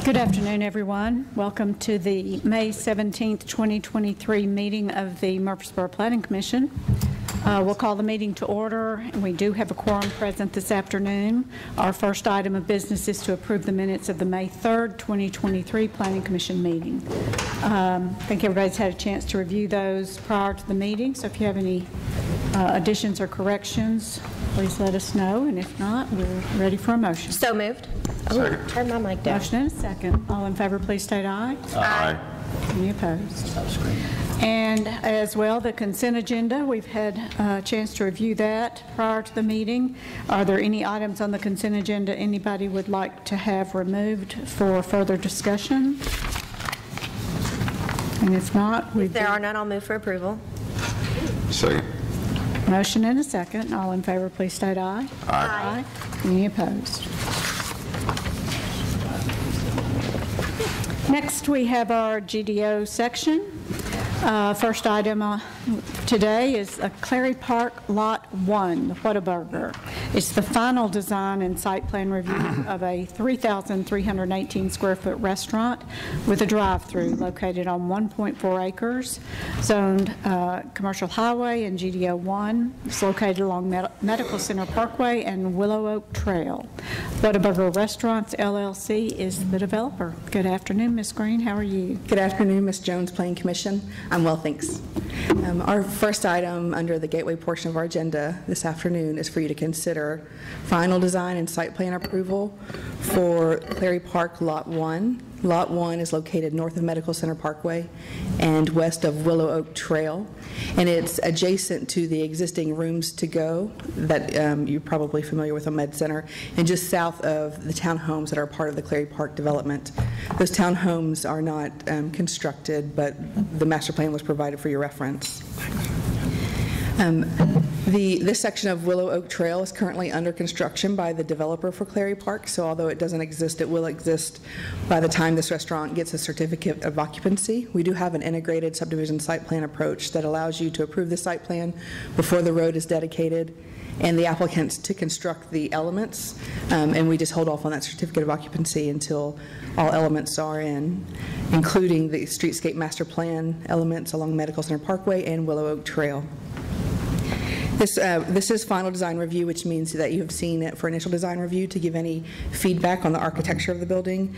Good afternoon, everyone. Welcome to the May 17th, 2023 meeting of the Murfreesboro Planning Commission. We'll call the meeting to order, and we do have a quorum present this afternoon. Our first item of business is to approve the minutes of the May 3rd, 2023 Planning Commission meeting. I think everybody's had a chance to review those prior to the meeting, so if you have any additions or corrections, please let us know, and if not, we're ready for a motion. So moved. Oh, turn my mic down. Motion and a second. All in favor, please state aye. Aye. Any opposed? And as well, the consent agenda, we've had a chance to review that prior to the meeting. Are there any items on the consent agenda anybody would like to have removed for further discussion? And if not, If there are none, I'll move for approval. Second. Motion and a second. All in favor, please state aye. Aye. Any opposed? Next, we have our GDO section. First item today is Clary Park Lot 1, the Whataburger. It's the final design and site plan review of a 3,318 square foot restaurant with a drive-through located on 1.4 acres, zoned commercial highway and GDO 1. It's located along Medical Center Parkway and Willow Oak Trail. Whataburger Restaurants LLC is the developer. Good afternoon, Ms. Green. How are you? Good afternoon, Ms. Jones, Planning Commission. I'm well, thanks. Our first item under the gateway portion of our agenda this afternoon is for you to consider final design and site plan approval for Clary Park Lot 1. Lot 1 is located north of Medical Center Parkway and west of Willow Oak Trail, and it's adjacent to the existing Rooms to Go that you're probably familiar with on Med Center, and just south of the townhomes that are part of the Clary Park development. Those townhomes are not constructed, but the master plan was provided for your reference. This section of Willow Oak Trail is currently under construction by the developer for Clary Park, so although it doesn't exist, it will exist by the time this restaurant gets a certificate of occupancy. We do have an integrated subdivision site plan approach that allows you to approve the site plan before the road is dedicated and the applicants to construct the elements, and we just hold off on that certificate of occupancy until all elements are in, including the streetscape master plan elements along Medical Center Parkway and Willow Oak Trail. This is final design review, which means that you have seen it for initial design review to give any feedback on the architecture of the building.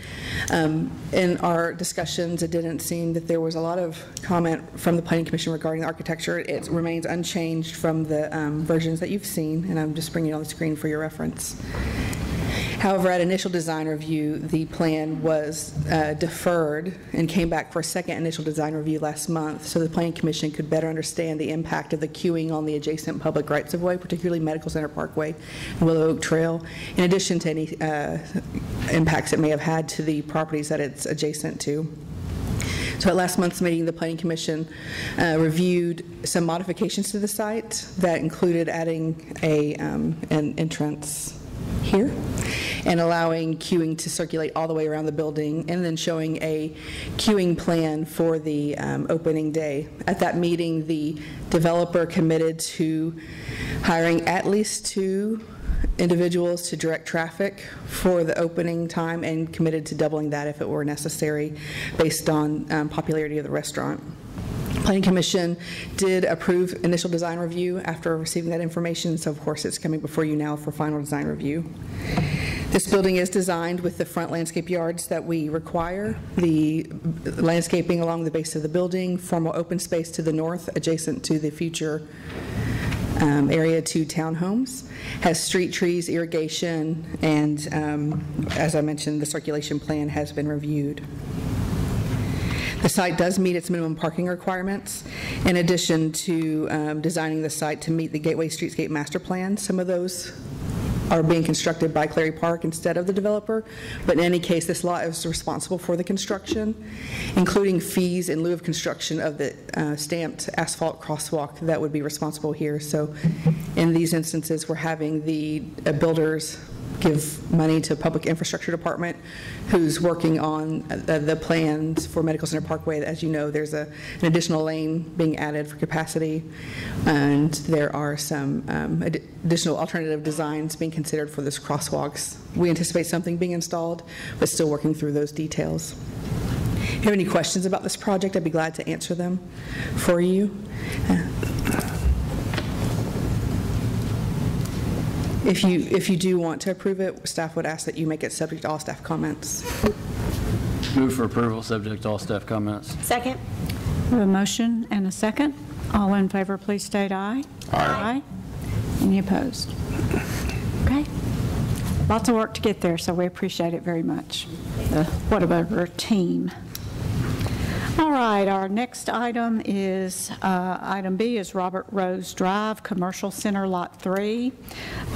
In our discussions, it didn't seem that there was a lot of comment from the Planning Commission regarding the architecture. It remains unchanged from the versions that you've seen, and I'm just bringing it on the screen for your reference. However, at initial design review, the plan was deferred and came back for a second initial design review last month so the Planning Commission could better understand the impact of the queuing on the adjacent public rights-of-way, particularly Medical Center Parkway and Willow Oak Trail, in addition to any impacts it may have had to the properties that it's adjacent to. So at last month's meeting, the Planning Commission reviewed some modifications to the site that included adding an entrance here and allowing queuing to circulate all the way around the building, and then showing a queuing plan for the opening day. At that meeting, the developer committed to hiring at least 2 individuals to direct traffic for the opening time and committed to doubling that if it were necessary based on popularity of the restaurant. Planning Commission did approve initial design review after receiving that information, so of course it's coming before you now for final design review. This building is designed with the front landscape yards that we require, the landscaping along the base of the building, formal open space to the north adjacent to the future area 2 townhomes, has street trees, irrigation, and as I mentioned, the circulation plan has been reviewed. The site does meet its minimum parking requirements, in addition to designing the site to meet the Gateway Streetscape Master Plan. Some of those are being constructed by Clary Park instead of the developer, but in any case, this lot is responsible for the construction, including fees in lieu of construction of the stamped asphalt crosswalk that would be responsible here. So in these instances, we're having the builders give money to Public Infrastructure Department, who's working on the plans for Medical Center Parkway. As you know, there's an additional lane being added for capacity, and there are some additional alternative designs being considered for this crosswalks. We anticipate something being installed, but still working through those details. If you have any questions about this project, I'd be glad to answer them for you. If you do want to approve it, staff would ask that you make it subject to all staff comments. Move for approval, subject to all staff comments. Second. We have a motion and a second. All in favor, please state aye. Aye. Any opposed? Okay. Lots of work to get there, so we appreciate it very much, the Whataburger team. All right, our next item is, item B is Robert Rose Drive, Commercial Center Lot 3,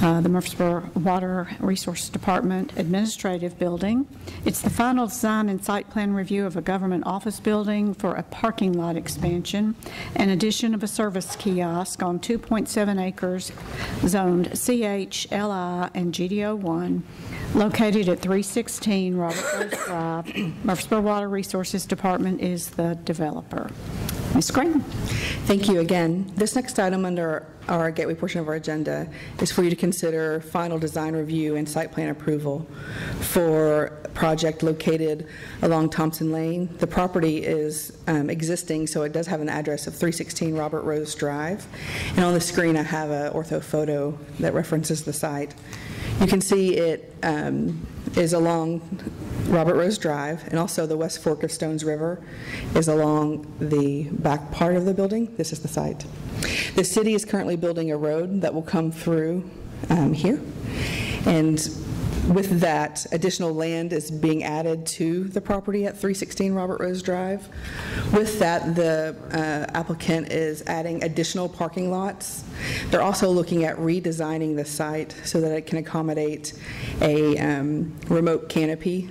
the Murfreesboro Water Resources Department Administrative Building. It's the final design and site plan review of a government office building for a parking lot expansion and addition of a service kiosk on 2.7 acres zoned CH, LI, and GDO 1, located at 316 Robert Rose Drive. Murfreesboro Water Resources Department is the developer. Ms. Green. Thank you again. This next item under our gateway portion of our agenda is for you to consider final design review and site plan approval for a project located along Thompson Lane. The property is existing, so it does have an address of 316 Robert Rose Drive. And on the screen, I have an ortho photo that references the site. You can see it is along Robert Rose Drive, and also the West Fork of Stones River is along the back part of the building. This is the site. The city is currently building a road that will come through here, and with that, additional land is being added to the property at 316 Robert Rose Drive. With that, the applicant is adding additional parking lots. They're also looking at redesigning the site so that it can accommodate a remote canopy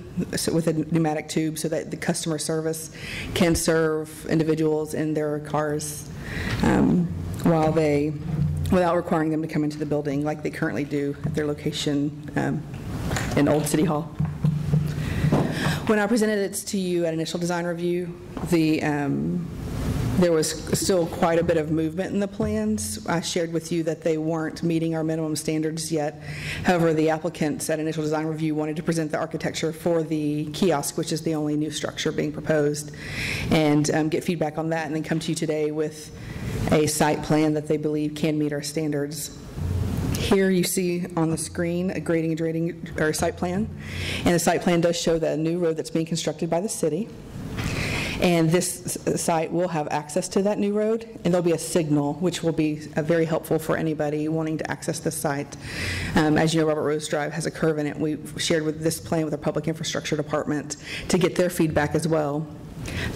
with a pneumatic tube so that the customer service can serve individuals in their cars without requiring them to come into the building like they currently do at their location in Old City Hall. When I presented it to you at initial design review, there was still quite a bit of movement in the plans. I shared with you that they weren't meeting our minimum standards yet. However, the applicants at initial design review wanted to present the architecture for the kiosk, which is the only new structure being proposed, and get feedback on that, and then come to you today with a site plan that they believe can meet our standards. Here you see on the screen a grading and draining or site plan, and the site plan does show the new road that's being constructed by the city. And this site will have access to that new road, and there'll be a signal, which will be very helpful for anybody wanting to access the site. As you know, Robert Rose Drive has a curve in it. We've shared with this plan with our Public Infrastructure Department to get their feedback as well.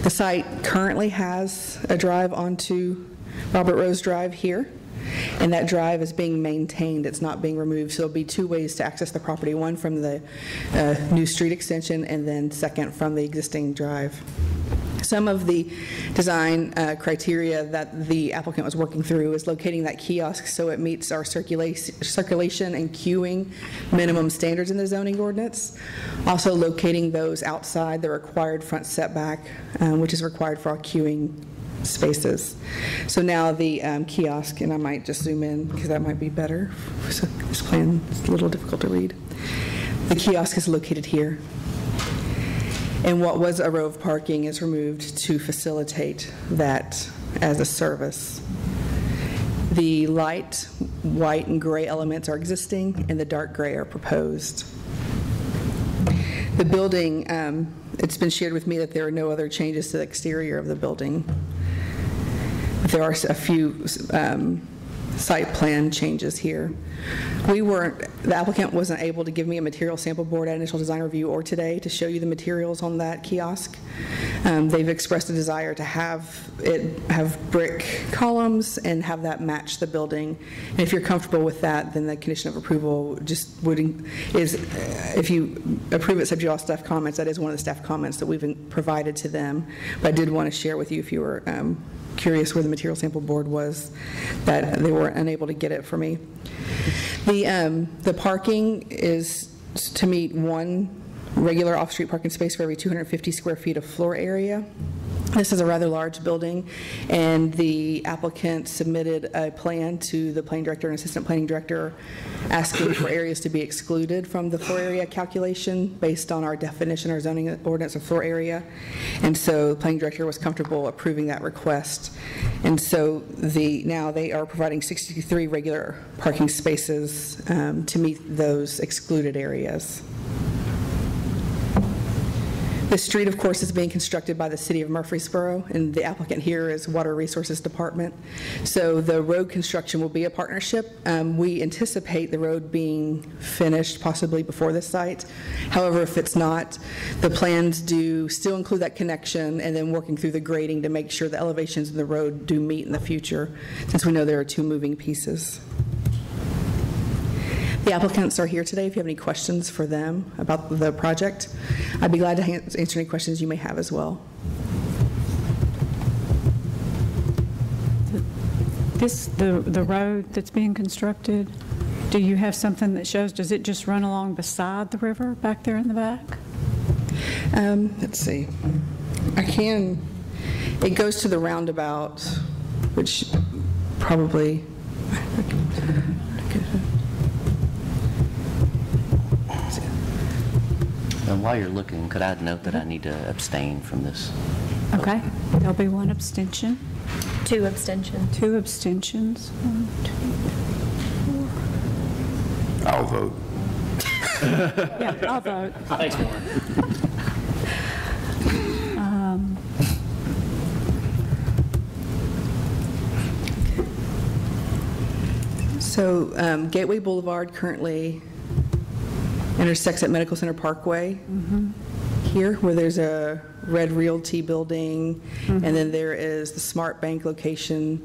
The site currently has a drive onto Robert Rose Drive here, and that drive is being maintained. It's not being removed. So there'll be two ways to access the property, one from the new street extension, and then second from the existing drive. Some of the design criteria that the applicant was working through is locating that kiosk so it meets our circulation and queuing minimum standards in the zoning ordinance. Also locating those outside the required front setback, which is required for our queuing spaces. So now the kiosk, and I might just zoom in because that might be better. So this plan is a little difficult to read. The kiosk is located here. And what was a row of parking is removed to facilitate that as a service. The light white and gray elements are existing, and the dark gray are proposed. The building, it's been shared with me that there are no other changes to the exterior of the building. There are a few site plan changes here. The applicant wasn't able to give me a material sample board at initial design review or today to show you the materials on that kiosk. They've expressed a desire to have brick columns and have that match the building. And if you're comfortable with that, then the condition of approval just is if you approve it subject to all staff comments, that is one of the staff comments that we've provided to them. But I did want to share with you if you were curious where the material sample board was, that they were unable to get it for me. The parking is to meet one regular off-street parking space for every 250 square feet of floor area. This is a rather large building, and the applicant submitted a plan to the planning director and assistant planning director asking for areas to be excluded from the floor area calculation based on our definition, our zoning ordinance of floor area. And so the planning director was comfortable approving that request. And so now they are providing 63 regular parking spaces to meet those excluded areas. The street, of course, is being constructed by the City of Murfreesboro, and the applicant here is Water Resources Department. So the road construction will be a partnership. We anticipate the road being finished possibly before this site. However, if it's not, the plans do still include that connection and then working through the grading to make sure the elevations of the road do meet in the future, since we know there are two moving pieces. The applicants are here today. If you have any questions for them about the project, I'd be glad to answer any questions you may have as well. The road that's being constructed, do you have something that shows, does it just run along beside the river back there in the back? Let's see. It goes to the roundabout, which probably, And while you're looking, could I note that I need to abstain from this? Okay, there'll be one abstention. 2 abstentions. 2 abstentions. 1, 2, 4. I'll vote. Yeah, I'll vote. Thanks, Warren. So Gateway Boulevard currently intersects at Medical Center Parkway here, where there's a Red Realty building, and then there is the Smart Bank location,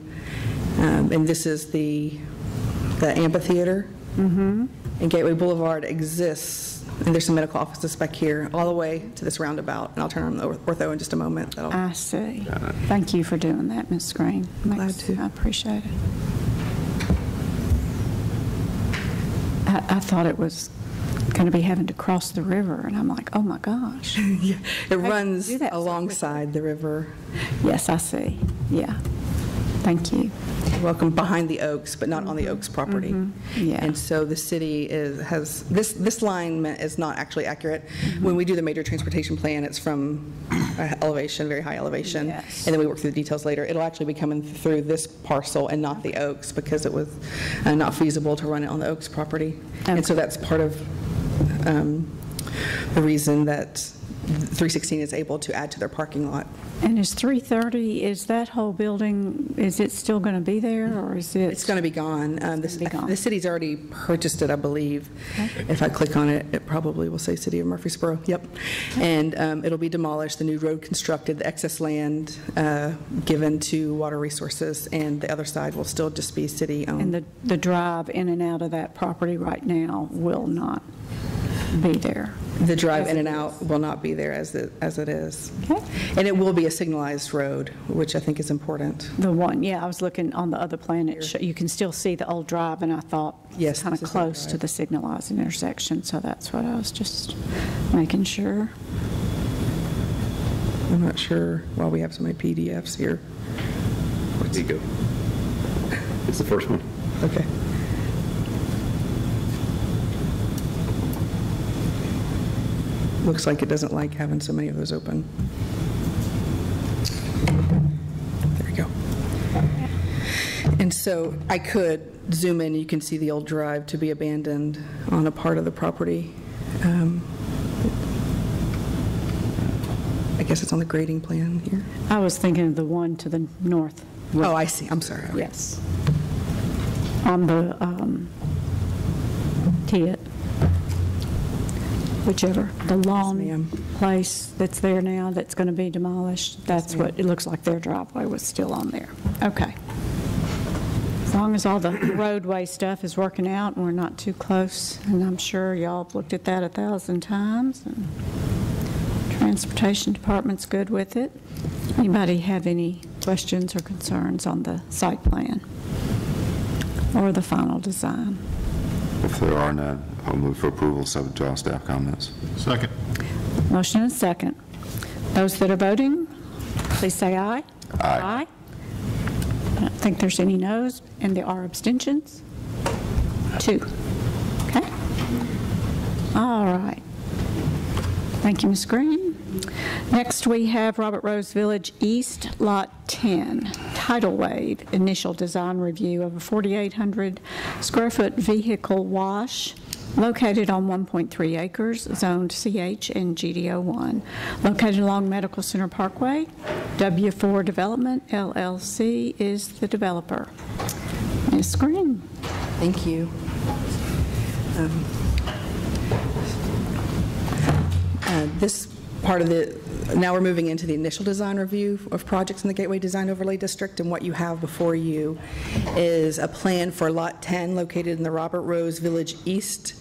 and this is the amphitheater. And Gateway Boulevard exists, and there's some medical offices back here, all the way to this roundabout, and I'll turn on the ortho in just a moment. I see. Thank you for doing that, Ms. Green. Glad to. I appreciate it. I thought it was going to be having to cross the river, and I'm like, oh my gosh. Yeah, it runs do that so alongside the river. Yes, I see. Yeah. Thank you. Welcome behind the Oaks, but not on the Oaks property. Yeah. And so the city has, this line is not actually accurate. When we do the major transportation plan, it's from elevation, very high elevation. Yes. And then we work through the details later. It'll actually be coming through this parcel and not the Oaks, because it was not feasible to run it on the Oaks property. And so that's part of the reason that 316 is able to add to their parking lot. And is 330, is that whole building, is it still going to be there, or is it? It's going to be gone. be gone. The city's already purchased it, I believe. Okay. If I click on it, it probably will say City of Murfreesboro. Yep. And it'll be demolished, the new road constructed, the excess land given to Water Resources, and the other side will still just be city-owned. And the drive in and out of that property right now will not be there. The drive in and out will not be there as it is. Okay. And it will be a signalized road, which I think is important. The one, yeah, I was looking on the other plan, you can still see the old drive, and I thought Yes, it's kind of this is the close to drive. the signalized intersection, so that's what I was just making sure. I'm not sure why we have so many PDFs here. Where'd he go? It's the first one. Okay. Looks like it doesn't like having so many of those open. There we go. And so I could zoom in, you can see the old drive to be abandoned on a part of the property. I guess it's on the grading plan here. I was thinking of the one to the north. Oh, I see, I'm sorry. Okay. Yes. On the TIT, whichever, the lawn ma'am. place that's there now that's going to be demolished, that's what, it looks like their driveway was still on there. Okay. As long as all the roadway stuff is working out and we're not too close, and I'm sure y'all have looked at that 1,000 times, and Transportation Department's good with it. Anybody have any questions or concerns on the site plan or the final design? If there are none, I'll move for approval subject to all staff comments. Second. Motion and second. Those that are voting, please say aye. Aye. I don't think there's any noes, and there are abstentions. 2. Okay. All right. Thank you, Ms. Green. Next, we have Robert Rose Village East, Lot 10, tidal wave, initial design review of a 4,800 square foot vehicle wash located on 1.3 acres, zoned CH and GDO1, located along Medical Center Parkway. W4 Development, LLC, is the developer. Ms. Green. Thank you. This part of now we're moving into the initial design review of projects in the Gateway Design Overlay District, and what you have before you is a plan for Lot 10 located in the Robert Rose Village East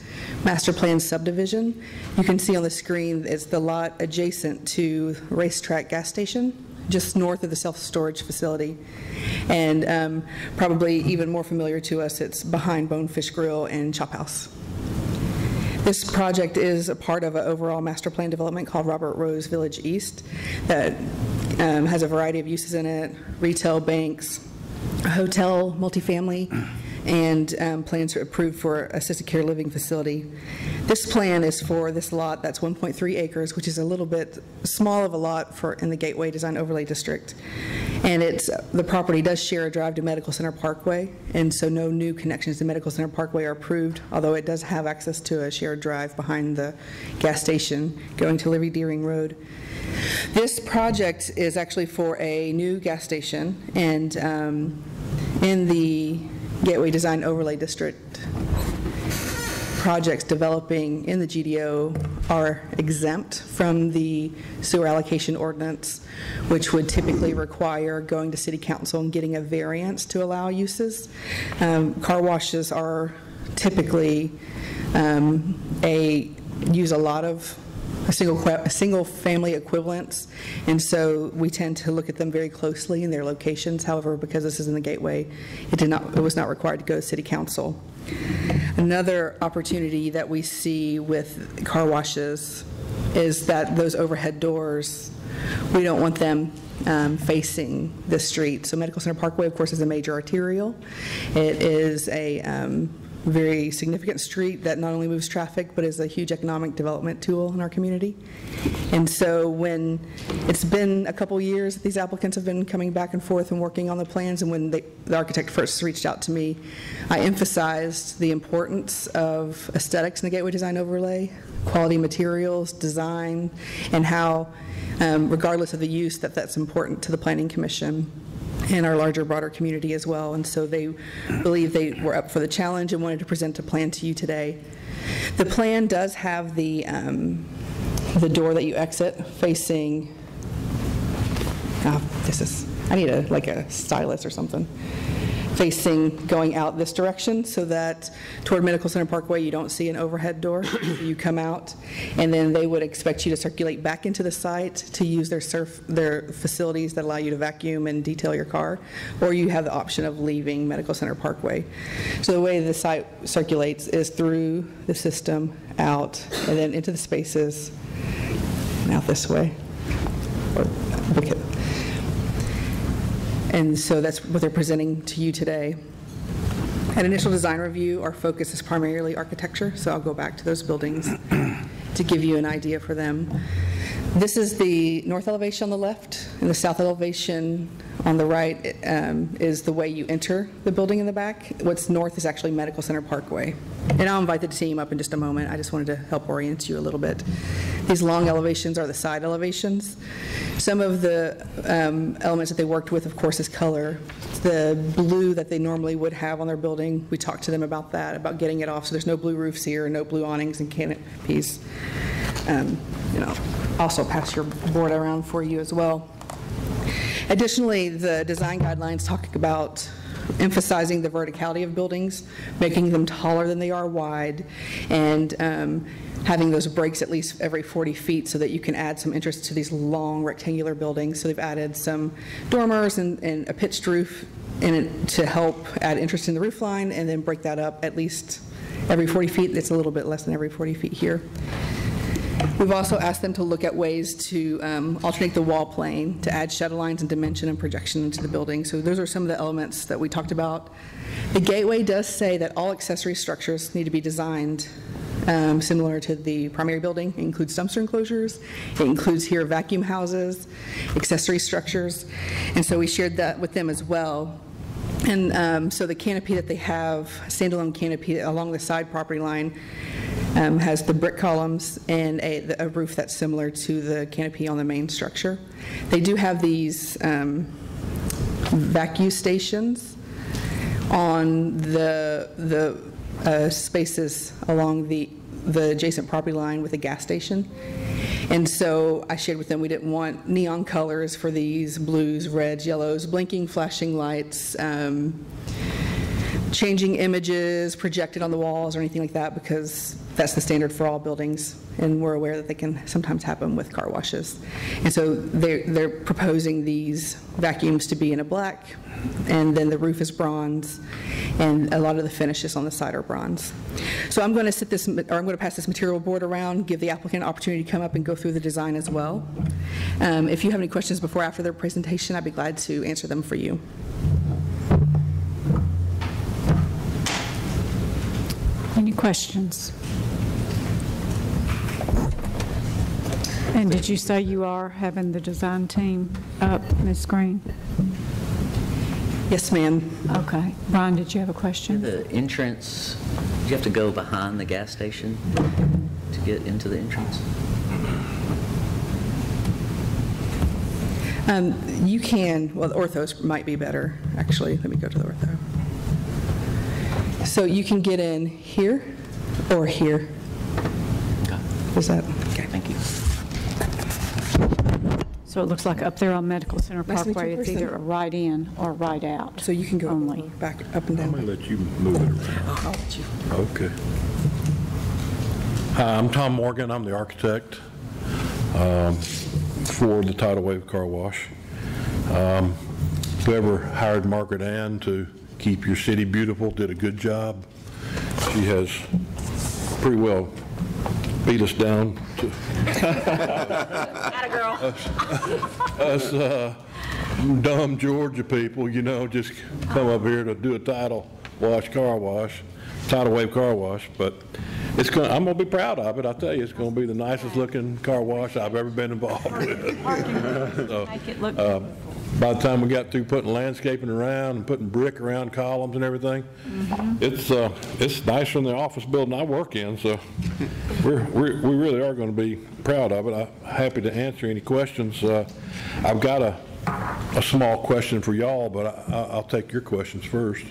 Master Plan subdivision. You can see on the screen it's the lot adjacent to Racetrack gas station, just north of the self-storage facility. And probably even more familiar to us, it's behind Bonefish Grill and Chop House. This project is a part of an overall master plan development called Robert Rose Village East that has a variety of uses in it: retail, banks, a hotel, multifamily, and plans are approved for assisted care living facility. This plan is for this lot that's 1.3 acres, which is a little bit small of a lot in the Gateway Design Overlay District. And the property does share a drive to Medical Center Parkway, and so no new connections to Medical Center Parkway are approved, although it does have access to a shared drive behind the gas station going to Liberty Deering Road. This project is actually for a new gas station, and in the Gateway Design Overlay District, projects developing in the GDO are exempt from the sewer allocation ordinance, which would typically require going to City Council and getting a variance to allow uses. Car washes are typically use a lot of single family equivalents, and so we tend to look at them very closely in their locations. However, because this is in the Gateway, it was not required to go to City Council. Another opportunity that we see with car washes is that those overhead doors, we don't want them facing the street. So Medical Center Parkway, of course, is a major arterial. It is a very significant street that not only moves traffic, but is a huge economic development tool in our community. And so when it's been a couple years that these applicants have been coming back and forth and working on the plans, and when the architect first reached out to me, I emphasized the importance of aesthetics in the Gateway Design Overlay, quality materials, design, and how, regardless of the use, that's important to the Planning Commission and our larger, broader community as well. And so they believe they were up for the challenge and wanted to present a plan to you today. The plan does have the door that you exit facing, I need a stylus or something, facing going out this direction, so that toward Medical Center Parkway you don't see an overhead door. You come out, and then they would expect you to circulate back into the site to use their facilities that allow you to vacuum and detail your car, or you have the option of leaving Medical Center Parkway. So the way the site circulates is through the system, out, and then into the spaces, and out this way. And so that's what they're presenting to you today. At initial design review, our focus is primarily architecture, so I'll go back to those buildings to give you an idea for them. This is the north elevation on the left, and the south elevation on the right is the way you enter the building in the back. What's north is actually Medical Center Parkway. And I'll invite the team up in just a moment. I just wanted to help orient you a little bit. These long elevations are the side elevations. Some of the elements that they worked with, of course, is color. The blue that they normally would have on their building, we talked to them about that, about getting it off, so there's no blue roofs here, no blue awnings and canopies. Also pass your board around for you as well. Additionally, the design guidelines talk about emphasizing the verticality of buildings, making them taller than they are wide, and having those breaks at least every 40 feet so that you can add some interest to these long rectangular buildings. So they've added some dormers and a pitched roof in it to help add interest in the roof line, and then break that up at least every 40 feet. It's a little bit less than every 40 feet here. We've also asked them to look at ways to alternate the wall plane to add shadow lines and dimension and projection into the building. So those are some of the elements that we talked about. The gateway does say that all accessory structures need to be designed similar to the primary building. It includes dumpster enclosures. It includes here vacuum houses, accessory structures. And so we shared that with them as well. And so the canopy that they have, standalone canopy along the side property line, has the brick columns and a roof that's similar to the canopy on the main structure. They do have these vacuum stations on the spaces along the adjacent property line with a gas station. And so I shared with them we didn't want neon colors for these blues, reds, yellows, blinking, flashing lights, changing images projected on the walls or anything like that, because that's the standard for all buildings, and we're aware that they can sometimes happen with car washes. And so they're proposing these vacuums to be in a black, and then the roof is bronze, and a lot of the finishes on the side are bronze. So I'm going to pass this material board around, give the applicant an opportunity to come up and go through the design as well. If you have any questions before or after their presentation, I'd be glad to answer them for you. Any questions? And did you say you are having the design team up, Ms. Green? Yes, ma'am. Okay. Brian, did you have a question? The entrance, do you have to go behind the gas station to get into the entrance? You can, well, the orthos might be better, actually. Let me go to the ortho. So you can get in here or here. Okay. Is that, okay. Thank you. So it looks like up there on Medical Center Nice to meet you Parkway, in it's person. either a right in or right out. So you can go only. back up and I'm going down. to let you move it around. I'll let you. Okay. Hi, I'm Tom Morgan. I'm the architect for the Tidal Wave Car Wash. Whoever hired Margaret Ann to keep your city beautiful did a good job. She has pretty well beat us down to us dumb Georgia people, you know, just come up here to do a tidal wave car wash. But I'm going to be proud of it. I tell you, it's going to be the nicest looking car wash I've ever been involved with. So, Make it look beautiful. by the time we got through putting landscaping around and putting brick around columns and everything, it's nicer than the office building I work in. So we really are going to be proud of it. I'm happy to answer any questions. I've got a small question for y'all, but I'll take your questions first.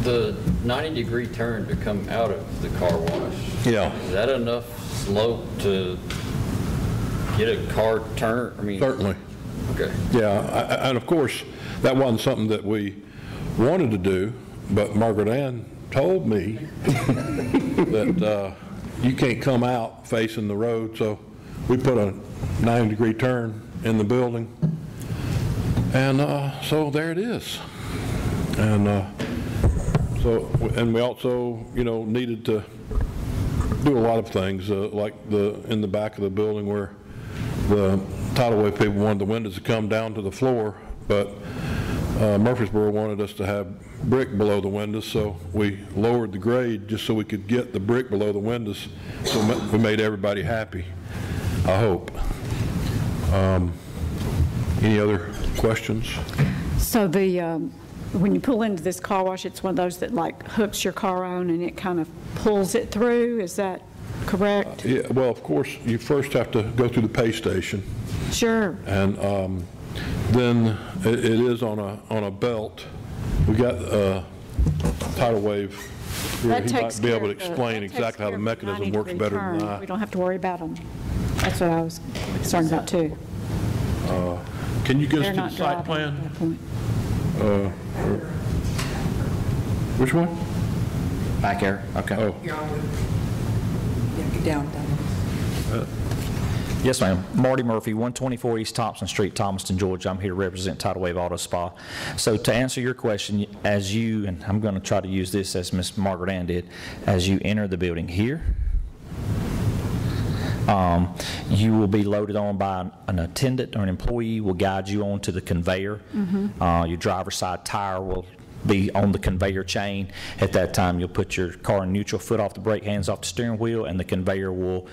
The 90-degree turn to come out of the car wash. Yeah. Is that enough slope to get a car turn? I mean, Certainly. Okay. Yeah, and of course, that wasn't something that we wanted to do, but Margaret Ann told me that you can't come out facing the road, so we put a 90-degree turn in the building, and so there it is. And and we also, you know, needed to do a lot of things, like in the back of the building where the tidal wave people wanted the windows to come down to the floor, but Murfreesboro wanted us to have brick below the windows, so we lowered the grade just so we could get the brick below the windows. So we made everybody happy, I hope. Any other questions? So when you pull into this car wash, it's one of those that like hooks your car on and it kind of pulls it through, is that correct? Yeah, well, of course, you first have to go through the pay station, Sure. and then it is on a belt. We got tidal wave here. That He takes might be care able to of the- explain that takes exactly how care the of mechanism works 90-degree better than turn. I. We don't have to worry about them. That's what I was concerned about too. Can you get us They're to the not site driving at plan? that point. Which one? Back here, okay. Oh, Yeah, down. Yes, ma'am. Marty Murphy, 124 East Thompson Street, Thomaston, Georgia. I'm here to represent Tidal Wave Auto Spa. So to answer your question, as you, and I'm going to try to use this as Ms. Margaret Ann did, as you enter the building here, you will be loaded on by an attendant or an employee will guide you onto the conveyor. Your driver's side tire will be on the conveyor chain. At that time, you'll put your car in neutral, foot off the brake, hands off the steering wheel, and the conveyor will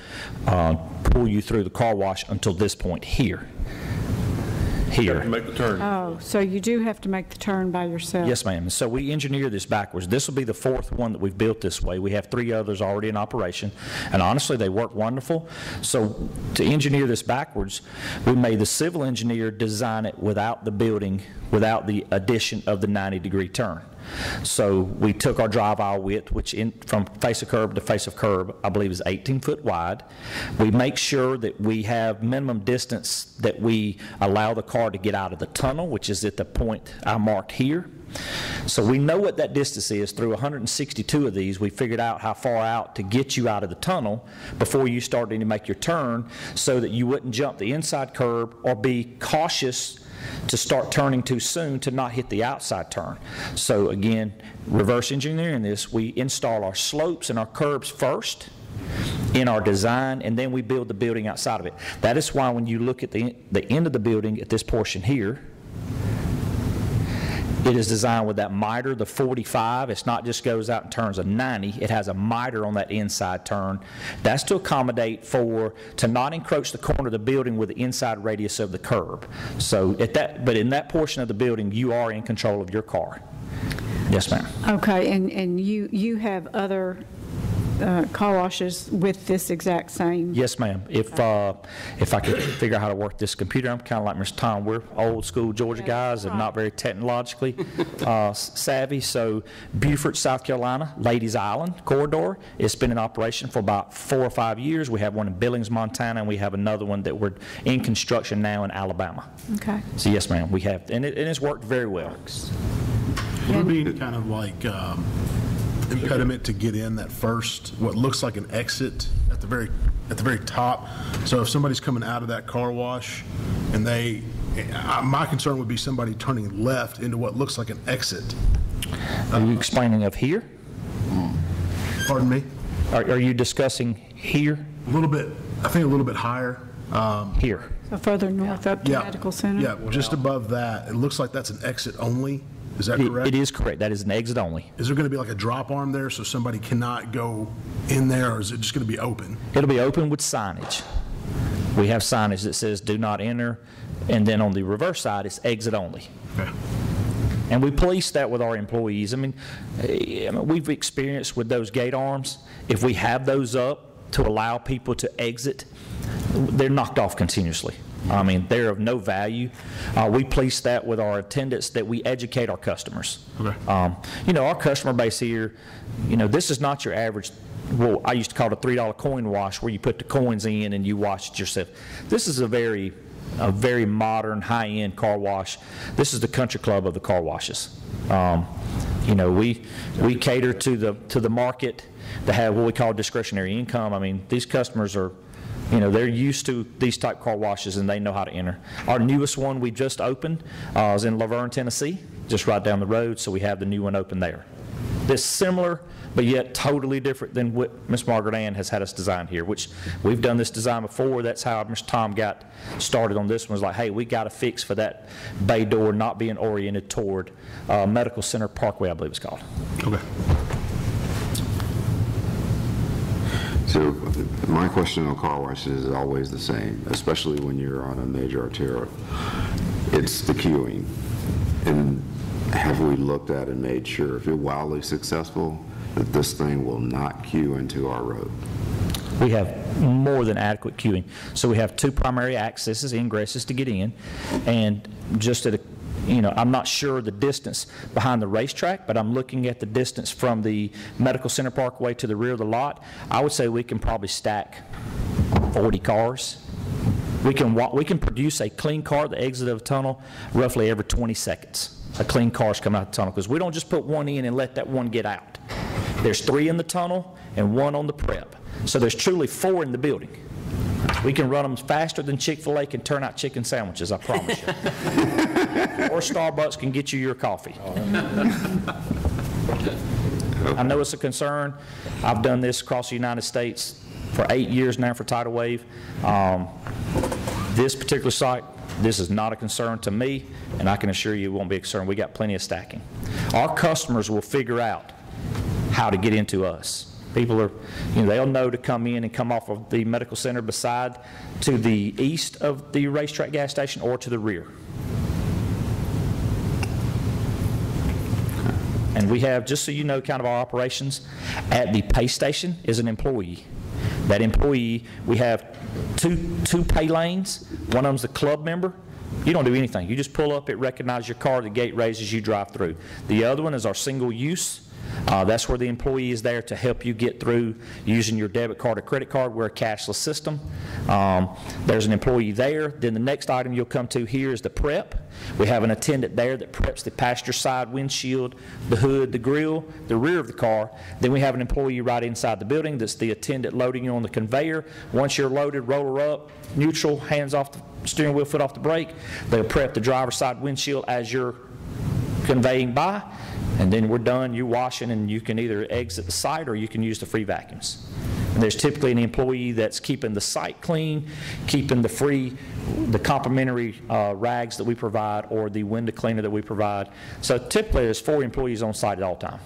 pull you through the car wash until this point here. Here. Make the turn. Oh, so you do have to make the turn by yourself? Yes, ma'am. So we engineer this backwards. This will be the fourth one that we've built this way. We have 3 others already in operation, and honestly, they work wonderful. So to engineer this backwards, we made the civil engineer design it without the building, without the addition of the 90-degree turn. So we took our drive aisle width, which from face of curb to face of curb, I believe is 18 foot wide. We make sure that we have minimum distance that we allow the car to get out of the tunnel, which is at the point I marked here. So we know what that distance is. Through 162 of these, we figured out how far out to get you out of the tunnel before you started to make your turn, so that you wouldn't jump the inside curb or be cautious to start turning too soon to not hit the outside turn. So again, reverse engineering this, we install our slopes and our curbs first in our design, and then we build the building outside of it. That is why when you look at the end of the building at this portion here, it is designed with that miter, the 45. It's not just goes out and turns a 90. It has a miter on that inside turn. That's to accommodate to not encroach the corner of the building with the inside radius of the curb. So but in that portion of the building, you are in control of your car. Yes, ma'am. Okay, and you have other car washes with this exact same? Yes, ma'am. If I could figure out how to work this computer, I'm kind of like Mr. Tom. We're old school Georgia guys and not very technologically savvy. So Beaufort, South Carolina, Ladies Island corridor, it's been in operation for about 4 or 5 years. We have one in Billings, Montana, and we have another one that we're in construction now in Alabama. Okay. So yes, ma'am, we have, and it's worked very well. Would it be kind of like impediment to get in that first, what looks like an exit at the very top? So if somebody's coming out of that car wash and my concern would be somebody turning left into what looks like an exit. Are you explaining of here? Pardon me? Are you discussing here? A little bit, I think a little bit higher. Here. So further north up to Medical Center? Yeah, just above that. It looks like that's an exit only. Is that correct? It is correct. That is an exit only. Is there going to be like a drop arm there so somebody cannot go in there, or is it just going to be open? It'll be open with signage. We have signage that says do not enter, and then on the reverse side it's exit only. Okay. And we police that with our employees. I mean, we've experienced with those gate arms, if we have those up to allow people to exit, they're knocked off continuously. I mean, they're of no value. We police that with our attendants, that we educate our customers. Okay. Our customer base here, this is not your average, well, I used to call it a $3 coin wash, where you put the coins in and you wash it yourself. This is a very modern, high-end car wash. This is the country club of the car washes. We cater to the market that have what we call discretionary income. I mean, these customers are, they're used to these type car washes and they know how to enter. Our newest one we just opened is in Laverne, Tennessee, just right down the road, so we have the new one open there. It's similar, but yet totally different than what Ms. Margaret Ann has had us design here, which we've done this design before. That's how Mr. Tom got started on this one. Was like, hey, we got to fix for that bay door not being oriented toward Medical Center Parkway, I believe it's called. Okay. So my question on car washes is always the same, especially when you're on a major arterial. It's the queuing. And have we looked at and made sure, if you're wildly successful, that this thing will not queue into our road? We have more than adequate queuing. So we have 2 primary accesses, ingresses to get in, and just at a, I'm not sure the distance behind the racetrack, but I'm looking at the distance from the Medical Center Parkway to the rear of the lot. I would say we can probably stack 40 cars. We can produce a clean car at the exit of a tunnel roughly every 20 seconds. A clean car's come out of the tunnel, because we don't just put one in and let that one get out. There's 3 in the tunnel and 1 on the prep. So there's truly 4 in the building. We can run them faster than Chick-fil-A can turn out chicken sandwiches, I promise you. Or Starbucks can get you your coffee. I know it's a concern. I've done this across the United States for 8 years now for Tidal Wave. This particular site, this is not a concern to me, and I can assure you it won't be a concern. We got plenty of stacking. Our customers will figure out how to get into us. People are, they'll know to come in and come off of the medical center beside to the east of the racetrack gas station or to the rear. And we have, just so you know, kind of our operations, at the pay station is an employee. That employee, we have two pay lanes. One of them's a club member. You don't do anything. You just pull up, it recognizes your car, the gate raises, you drive through. The other one is our single use. That's where the employee is there to help you get through using your debit card or credit card. We're a cashless system. There's an employee there. Then the next item you'll come to here is the prep. We have an attendant there that preps the passenger side windshield, the hood, the grill, the rear of the car. Then we have an employee right inside the building that's the attendant loading you on the conveyor. Once you're loaded, roller up, neutral, hands off the steering wheel, foot off the brake. They'll prep the driver's side windshield as you're conveying by. And then we're done, you're washing, and you can either exit the site or you can use the free vacuums. And there's typically an employee that's keeping the site clean, keeping the complimentary rags that we provide or the window cleaner that we provide. So typically there's 4 employees on site at all time.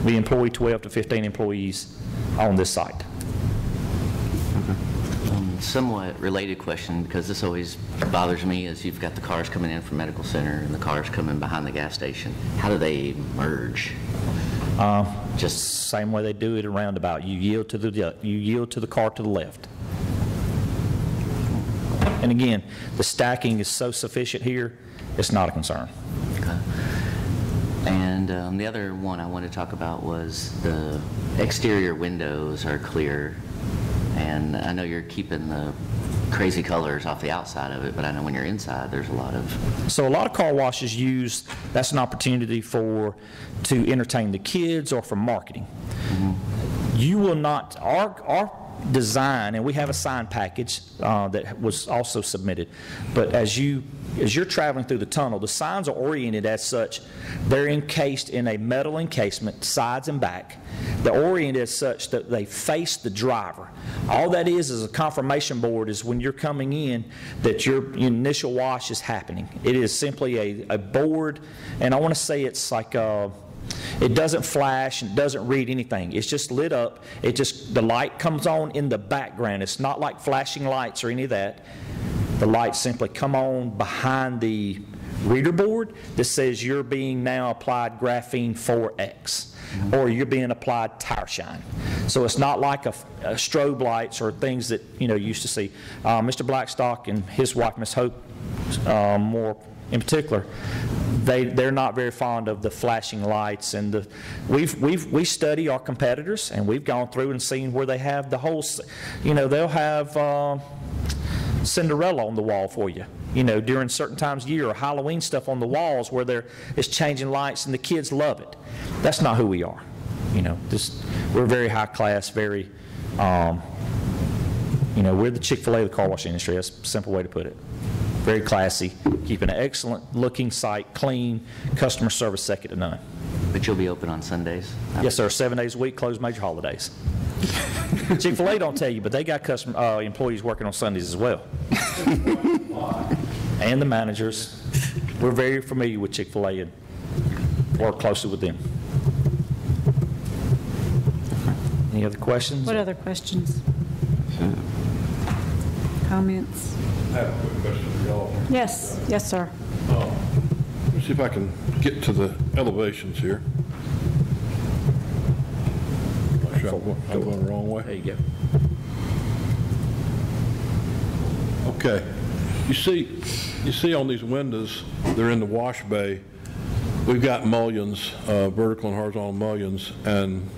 We employ 12 to 15 employees on this site. Somewhat related question, because this always bothers me, is you've got the cars coming in from medical center and the cars coming behind the gas station. How do they merge? Just same way they do it at roundabout. You yield to the car to the left. And again, the stacking is so sufficient here, it's not a concern. Okay. And the other one I wanted to talk about was the exterior windows are clear. And I know you're keeping the crazy colors off the outside of it, but I know when you're inside, there's a lot of... So a lot of car washes that's an opportunity to entertain the kids or for marketing. Mm-hmm. You will not, our design, and we have a sign package that was also submitted, but as you're traveling through the tunnel, the signs are oriented as such. They're encased in a metal encasement, sides and back. They're oriented as such that they face the driver. All that is a confirmation board is when you're coming in that your initial wash is happening. It is simply a board, and I want to say it's like it doesn't flash and doesn't read anything. It's just lit up. The light comes on in the background. It's not like flashing lights or any of that. The lights simply come on behind the reader board that says you're being now applied graphene 4X. Or you're being applied tire shine. So it's not like a strobe lights or things that you used to see. Mr. Blackstock and his wife, Miss Hope, more in particular, they're not very fond of the flashing lights. And we study our competitors, and we've gone through and seen where they have the whole. They'll have Cinderella on the wall for you. During certain times of year, or Halloween stuff on the walls where it's changing lights and the kids love it. That's not who we are. We're very high class, very, we're the Chick-fil-A of the car wash industry. That's a simple way to put it. Very classy, keeping an excellent looking site, clean, customer service second to none. But you'll be open on Sundays? Yes, sir. 7 days a week, closed major holidays. Chick-fil-A don't tell you, but they got employees working on Sundays as well. And the managers. We're very familiar with Chick-fil-A and work closely with them. Any other questions? What other questions? Comments? I have a quick question for y'all. Yes, yes, sir. Let me see if I can get to the elevations here. Not sure I'm going the wrong way. There you go. Okay. You see on these windows, they're in the wash bay. We've got mullions, vertical and horizontal mullions, and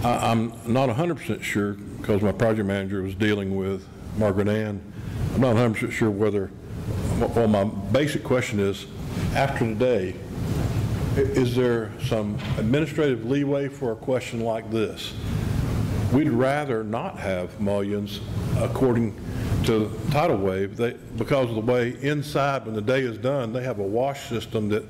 I'm not 100% sure, because my project manager was dealing with Margaret Ann. I'm not 100% sure whether, well, my basic question is, after today, is there some administrative leeway for a question like this? we'd rather not have mullions according to tidal wave, because of the way inside, when the day is done, they have a wash system that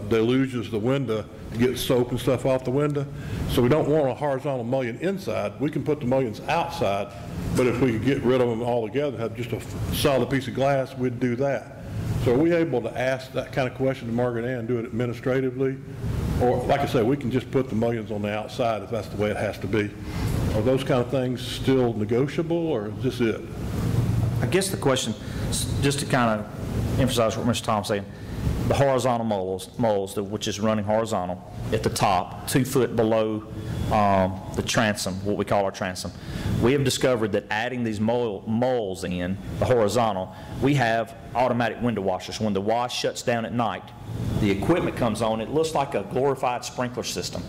deluges the window to get soap and stuff off the window. So we don't want a horizontal mullion inside. We can put the mullions outside, but if we could get rid of them altogether, have just a solid piece of glass, we'd do that. So are we able to ask that kind of question to Margaret Ann and do it administratively? Or, like I said, we can just put the mullions on the outside if that's the way it has to be. Are those kind of things still negotiable, or is this it? I guess the question, just to kind of emphasize what Mr. Tom's saying, the horizontal moles, which is running horizontal at the top, 2 foot below the transom, what we call our transom. We have discovered that adding these moles in, the horizontal, we have automatic window washers. When the wash shuts down at night, the equipment comes on. It looks like a glorified sprinkler system.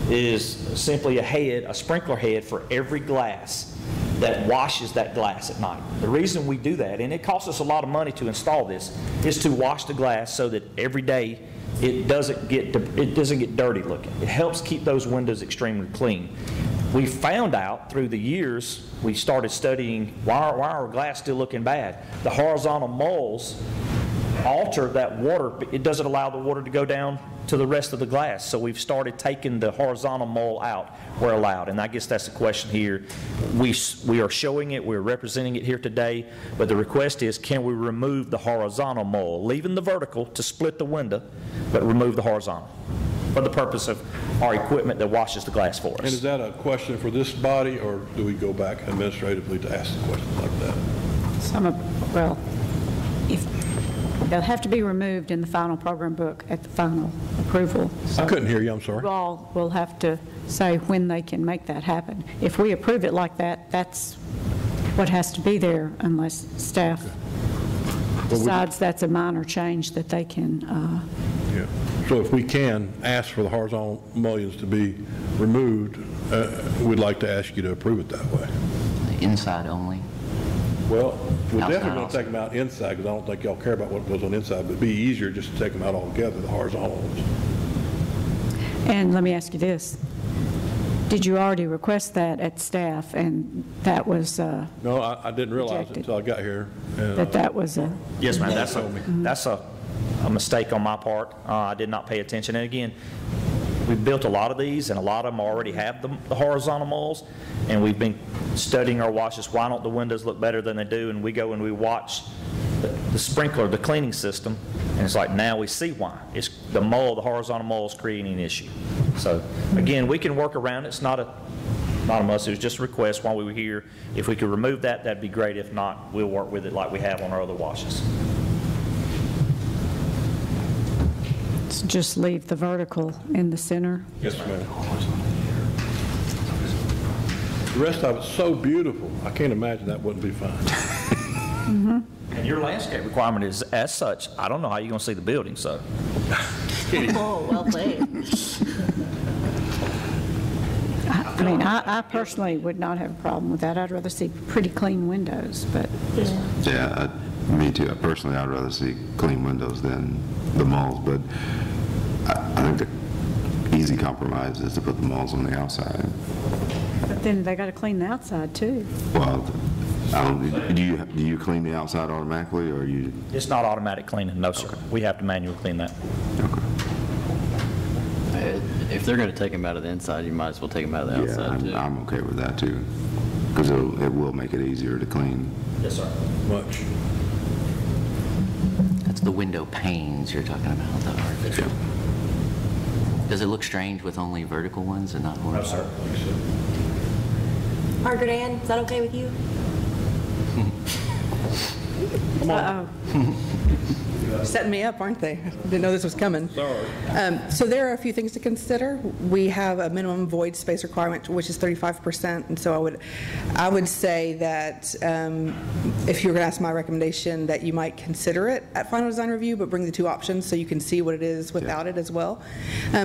It is simply a sprinkler head for every glass that washes that glass at night. The reason we do that, and it costs us a lot of money to install this, is to wash the glass so that every day it doesn't get dirty looking. It helps keep those windows extremely clean. We found out through the years, we started studying why are glass still looking bad. The horizontal moles alter that water. It doesn't allow the water to go down to the rest of the glass. So we've started taking the horizontal mole out where allowed. And I guess that's the question here. We are showing it, we're representing it here today, but the request is, can we remove the horizontal mole, leaving the vertical to split the window, but remove the horizontal for the purpose of our equipment that washes the glass for us. And is that a question for this body, or do we go back administratively to ask the questions like that? They'll have to be removed in the final program book at the final approval. I couldn't hear you, I'm sorry. You all will have to say when they can make that happen. If we approve it like that, that's what has to be there unless staff decides that's a minor change that they can. Yeah. So if we can ask for the horizontal mullions to be removed, we'd like to ask you to approve it that way. Inside only? Well, we're Outside definitely going to also. take them out inside, because I don't think y'all care about what goes on inside, but it'd be easier just to take them out altogether, the horizontal ones. And let me ask you this. Did you already request that at staff, and that was, No, I didn't realize it Rejected. until I got here. And, that was a, Yes, ma'am, that's a mistake on my part. I did not pay attention. And again, we've built a lot of these, and a lot of them already have the horizontal moles, and we've been studying our washes. Why don't the windows look better than they do? And we go and we watch the sprinkler, the cleaning system, and it's like, now we see why. It's the horizontal mole is creating an issue. So again, we can work around it. It's not a must. It was just a request while we were here. If we could remove that, that'd be great. If not, we'll work with it like we have on our other washes. just leave the vertical in the center. Yes, ma'am. The rest of it's so beautiful, I can't imagine that wouldn't be fine. And your landscape requirement is as such. I don't know how you're going to see the building, so. Oh, well played. I mean, I personally would not have a problem with that. I'd rather see pretty clean windows, but. Yeah, me too. Personally, I'd rather see clean windows than the malls, but I think the easy compromise is to put the malls on the outside. But then they got to clean the outside too. Well, do you clean the outside automatically, or you? It's not automatic cleaning, no, sir. We have to manually clean that. Okay. If they're going to take them out of the inside, you might as well take them out of the outside, too. Yeah, I'm okay with that too, because it will make it easier to clean. Yes, sir. Much. That's the window panes you're talking about, the artificial. Does it look strange with only vertical ones and not horizontal? No, sir. Margaret Ann, is that okay with you? Setting me up, aren't they? Didn't know this was coming. Sorry. So there are a few things to consider. We have a minimum void space requirement, which is 35%, and so I would say that if you were going to ask my recommendation, that you might consider it at final design review, but bring the two options so you can see what it is without it as well.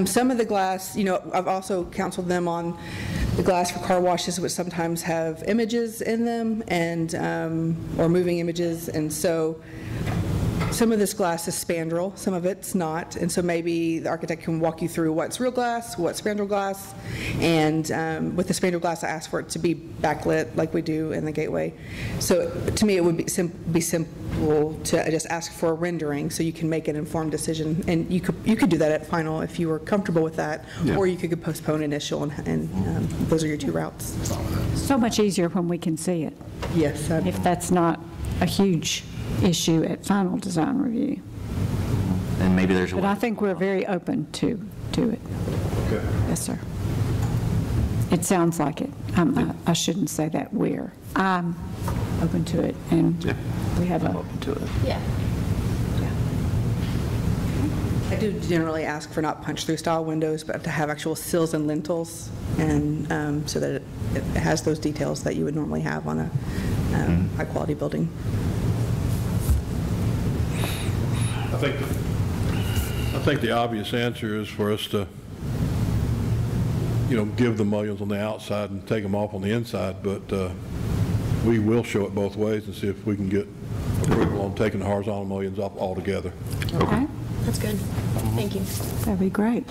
Some of the glass, I've also counseled them on the glass for car washes, which sometimes have images in them and or moving images, and so Some of this glass is spandrel, some of it's not, and so maybe the architect can walk you through what's real glass, what's spandrel glass, and with the spandrel glass, I asked for it to be backlit like we do in the gateway. So to me, it would be simple to just ask for a rendering so you can make an informed decision, and you could do that at final if you were comfortable with that, or you could postpone initial, and those are your two routes. So much easier when we can see it, Yes. if that's not a huge issue at final design review. And maybe there's a But way. I think we're very open to it. Okay. Yes, sir. It sounds like it. I shouldn't say that we're. I'm open to it, and we have a... Yeah. I do generally ask for not punch-through style windows, but to have actual sills and lintels, and so that it has those details that you would normally have on a high-quality building. I think the obvious answer is for us to, give the mullions on the outside and take them off on the inside, but we will show it both ways and see if we can get approval on taking the horizontal mullions off altogether. Okay, That's good. Thank you. that'd be great.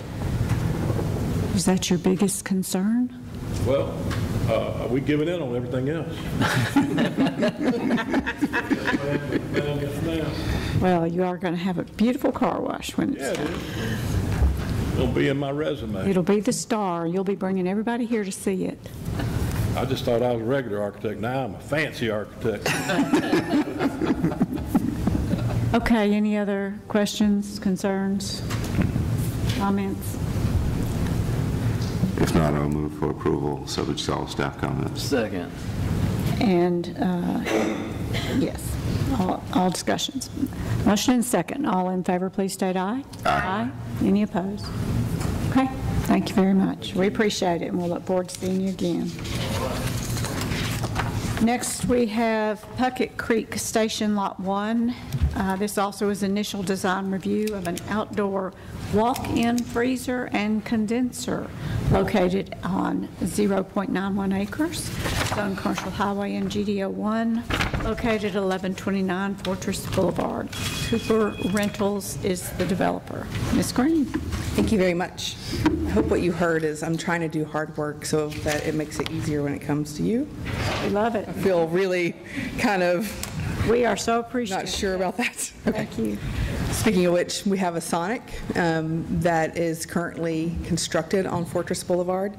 Is that your biggest concern? Well, we giving in on everything else. Well, you are going to have a beautiful car wash when Yeah, it's it done. is. It'll be in my resume. It'll be the star. You'll be bringing everybody here to see it. I just thought I was a regular architect. Now I'm a fancy architect. Okay, any other questions, concerns, comments? If not, I'll move for approval, subject to all staff comments. Second. And, yes, all discussions. Motion and second. All in favor, please state aye. Aye. Any opposed? Okay, thank you very much. We appreciate it, and we'll look forward to seeing you again. Next, we have Puckett Creek Station Lot 1. This also is initial design review of an outdoor walk-in freezer and condenser located on 0.91 acres, zone commercial highway in GDO 1, located at 1129 Fortress Boulevard. Cooper Rentals is the developer. Ms. Green? Thank you very much. I hope what you heard is I'm trying to do hard work so that it makes it easier when it comes to you. We love it. I feel really kind of We are so appreciative. not sure about that. Thank you. Speaking of which, we have a Sonic that is currently constructed on Fortress Boulevard.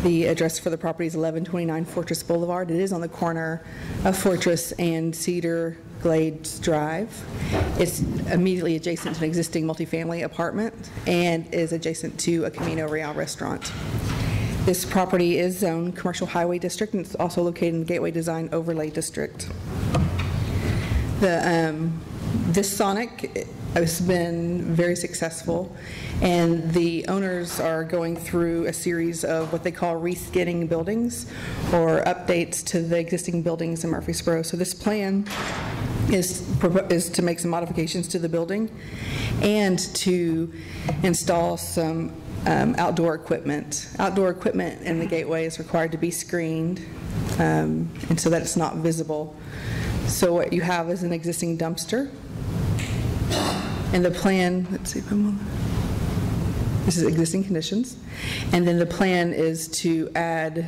The address for the property is 1129 Fortress Boulevard. It is on the corner of Fortress and Cedar Glades Drive. It's immediately adjacent to an existing multifamily apartment and is adjacent to a Camino Real restaurant. This property is zoned Commercial Highway District, and it's also located in the Gateway Design Overlay District. This Sonic has been very successful, and the owners are going through a series of what they call reskinning buildings or updates to the existing buildings in Murfreesboro. So this plan is to make some modifications to the building and to install some outdoor equipment. Outdoor equipment in the gateway is required to be screened, and so that it's not visible. So what you have is an existing dumpster. And the plan, let's see if I'm on. This is existing conditions. And then the plan is to add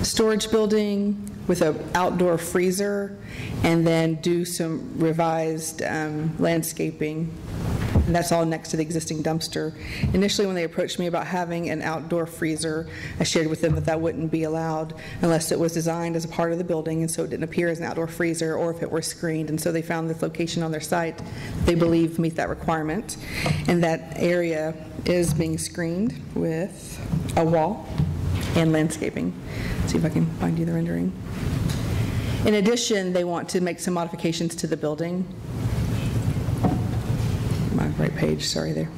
a storage building with an outdoor freezer and then do some revised landscaping. And that's all next to the existing dumpster. Initially, when they approached me about having an outdoor freezer, I shared with them that that wouldn't be allowed unless it was designed as a part of the building, and so it didn't appear as an outdoor freezer or if it were screened. And so they found this location on their site they believe meet that requirement. And that area is being screened with a wall and landscaping. Let's see if I can find you the rendering. In addition, they want to make some modifications to the building. My right page, sorry there.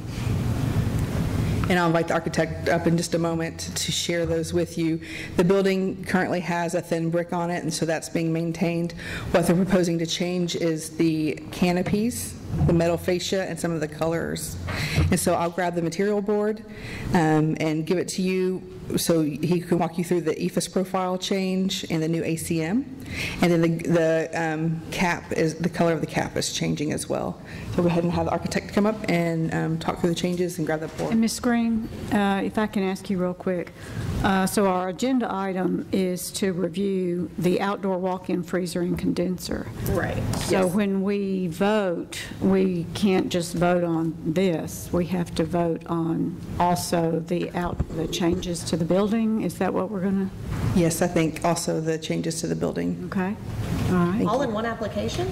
And I'll invite the architect up in just a moment to share those with you. The building currently has a thin brick on it, and so that's being maintained. What they're proposing to change is the canopies the metal fascia and some of the colors. And so I'll grab the material board and give it to you so he can walk you through the EFIS profile change and the new ACM. And then the cap is, the color of the cap is changing as well. So go ahead and have the architect come up and talk through the changes and grab that board. And Ms. Green, if I can ask you real quick, so our agenda item is to review the outdoor walk-in freezer and condenser. Right. So when we vote, we can't just vote on this. We have to vote on also the changes to the building. Is that what we're going to? Yes, I think also the changes to the building. Okay. All right. All in one application?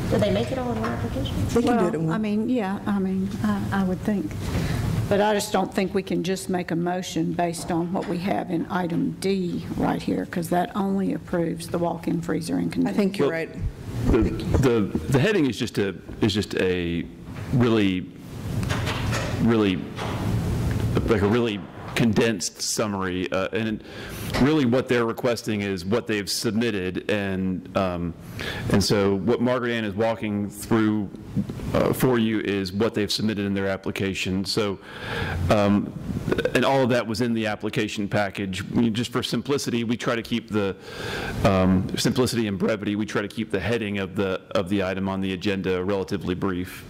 Do they make it all in one application? They can do it in Well, I one. mean, yeah, I would think. But I just don't think we can just make a motion based on what we have in item D right here, because that only approves the walk-in freezer and I condenser. think you're right. The heading is just a really like a really condensed summary, and really what they're requesting is what they've submitted, and so what Margaret Ann is walking through for you is what they've submitted in their application. So, and all of that was in the application package. Just for simplicity, we try to keep the simplicity and brevity. We try to keep the heading of the item on the agenda relatively brief.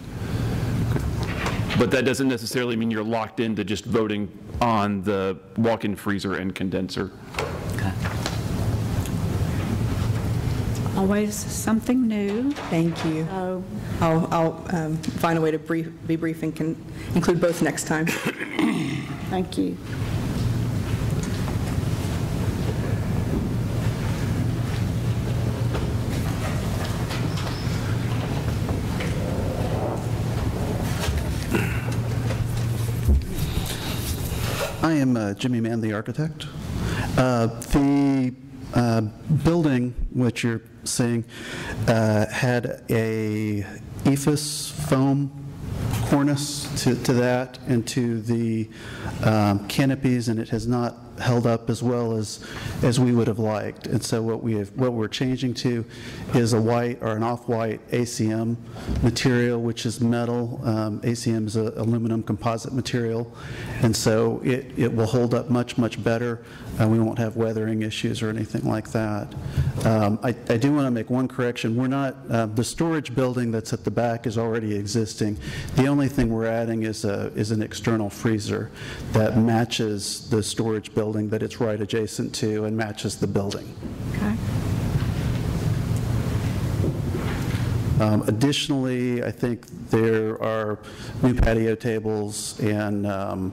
But that doesn't necessarily mean you're locked into just voting on the walk-in freezer and condenser. Okay. Always something new. Thank you. So, I'll find a way to be brief and can include both next time. thank you. I am Jimmy Mann, the architect. The building, which you're seeing, had a EFIS foam cornice to that and to the canopies, and it has not held up as well as we would have liked. And so what we're changing to is a white or an off-white ACM material, which is metal. ACM is an aluminum composite material, and so it will hold up much better. We won't have weathering issues or anything like that. I do want to make one correction. We're not, the storage building that's at the back is already existing. The only thing we're adding is an external freezer that matches the storage building that it's right adjacent to and matches the building. Okay. Additionally, I think there are new patio tables and a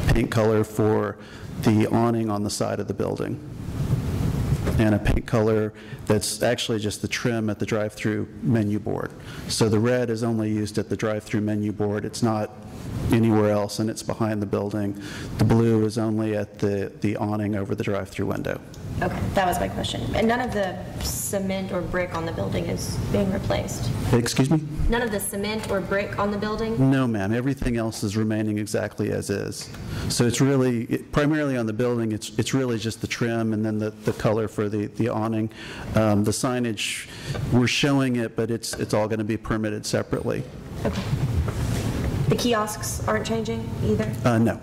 paint color for the awning on the side of the building, and a paint color that's actually just the trim at the drive-through menu board. So the red is only used at the drive-through menu board. It's not anywhere else, and it's behind the building. The blue is only at the awning over the drive-through window. Okay, that was my question. And none of the cement or brick on the building is being replaced? Excuse me? None of the cement or brick on the building? No, ma'am. Everything else is remaining exactly as is. So it's really, primarily on the building, it's really just the trim and then the color for the awning. The signage, we're showing it, but it's all going to be permitted separately. Okay. The kiosks aren't changing either? No.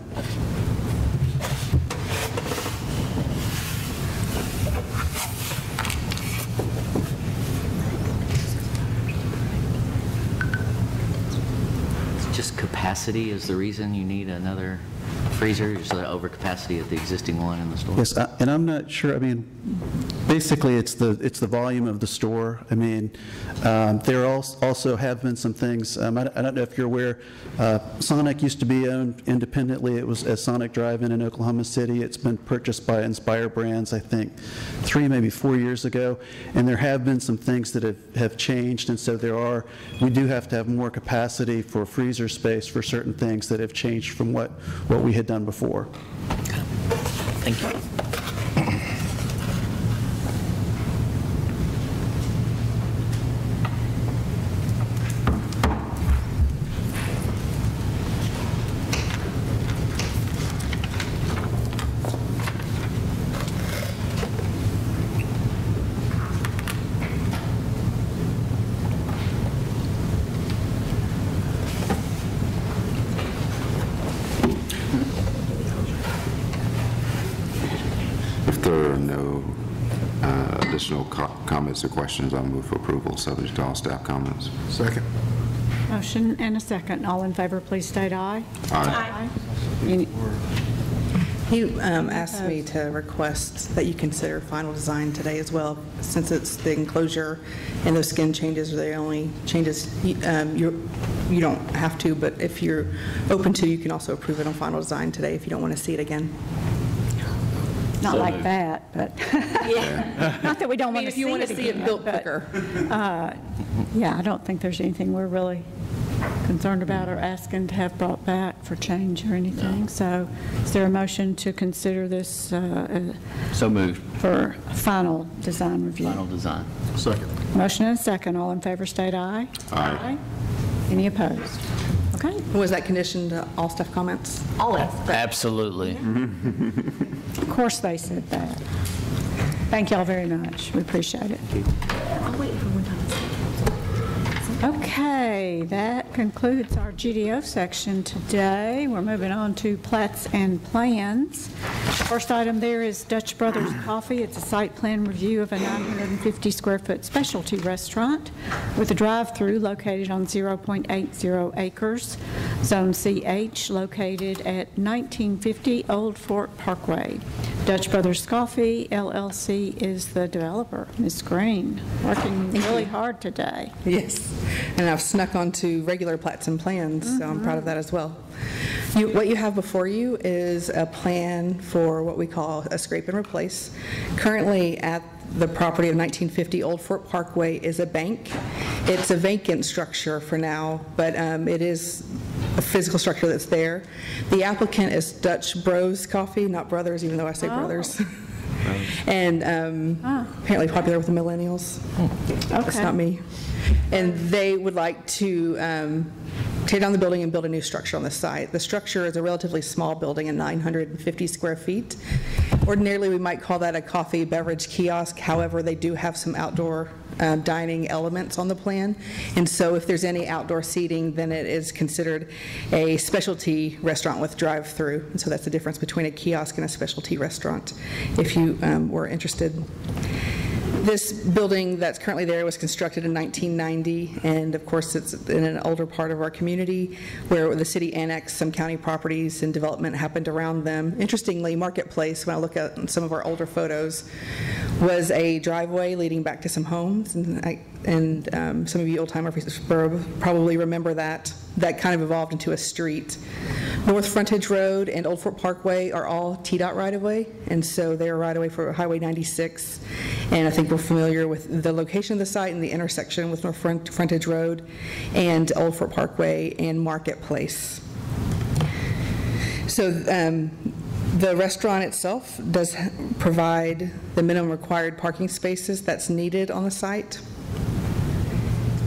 Just capacity is the reason you need another freezer, just the overcapacity of the existing one in the store? Yes, and I'm not sure, I mean, basically, it's the volume of the store. I mean, there also have been some things, I don't know if you're aware, Sonic used to be owned independently. It was a Sonic Drive-In in Oklahoma City. It's been purchased by Inspire Brands, I think, 3, maybe 4 years ago, and there have been some things that have changed, and so we do have to have more capacity for freezer space for certain things that have changed from what we had done before. Thank you. no additional comments or questions, I'll move for approval, subject to all staff comments. Second. Motion and a second. All in favor, please state aye. Aye. Any- He asked me to request that you consider final design today as well, since it's the enclosure and those skin changes are the only changes. You don't have to, but if you're open to, you can also approve it on final design today if you don't want to see it again. Not like that, but, not that we don't want to If see it you want to see it again, built but, quicker. Yeah, I don't think there's anything we're really concerned about or asking to have brought back for change or anything. So is there a motion to consider this So moved. for final design review? Final design. Second. Motion and a second. All in favor, state aye. Aye. Any opposed? Okay. Was that conditioned to all staff comments? Always. Absolutely. Of course they said that. Thank y'all very much. We appreciate it. I'll wait for one time. Okay, that concludes our GDO section today. We're moving on to plats and plans. First item there is Dutch Brothers Coffee. It's a site plan review of a 950-square-foot specialty restaurant with a drive-through located on 0.80 acres, Zone CH, located at 1950 Old Fort Parkway. Dutch Brothers Coffee, LLC, is the developer. Ms. Green, working really hard today. Yes, and I've snuck onto regular plats and plans, so I'm proud of that as well. What you have before you is a plan for what we call a scrape and replace. Currently at the property of 1950 Old Fort Parkway is a bank. It's a vacant structure for now, but it is a physical structure that's there. The applicant is Dutch Bros Coffee, not Brothers, even though I say Brothers. And apparently popular with the millennials. That's Okay. not me. And they would like to tear down the building and build a new structure on the site. The structure is a relatively small building at 950 square feet. Ordinarily, we might call that a coffee beverage kiosk. However, they do have some outdoor dining elements on the plan. And so if there's any outdoor seating, then it is considered a specialty restaurant with drive-through. And so that's the difference between a kiosk and a specialty restaurant, if you were interested. This building that's currently there was constructed in 1990, and of course it's in an older part of our community where the city annexed some county properties and development happened around them. Interestingly, Marketplace, when I look at some of our older photos, was a driveway leading back to some homes, and some of you old-timers probably remember that. That kind of evolved into a street. North Frontage Road and Old Fort Parkway are all TDOT right-of-way, and so they're right-of-way for Highway 96. And I think we're familiar with the location of the site and the intersection with North Frontage Road and Old Fort Parkway and Marketplace. So the restaurant itself does provide the minimum required parking spaces that's needed on the site.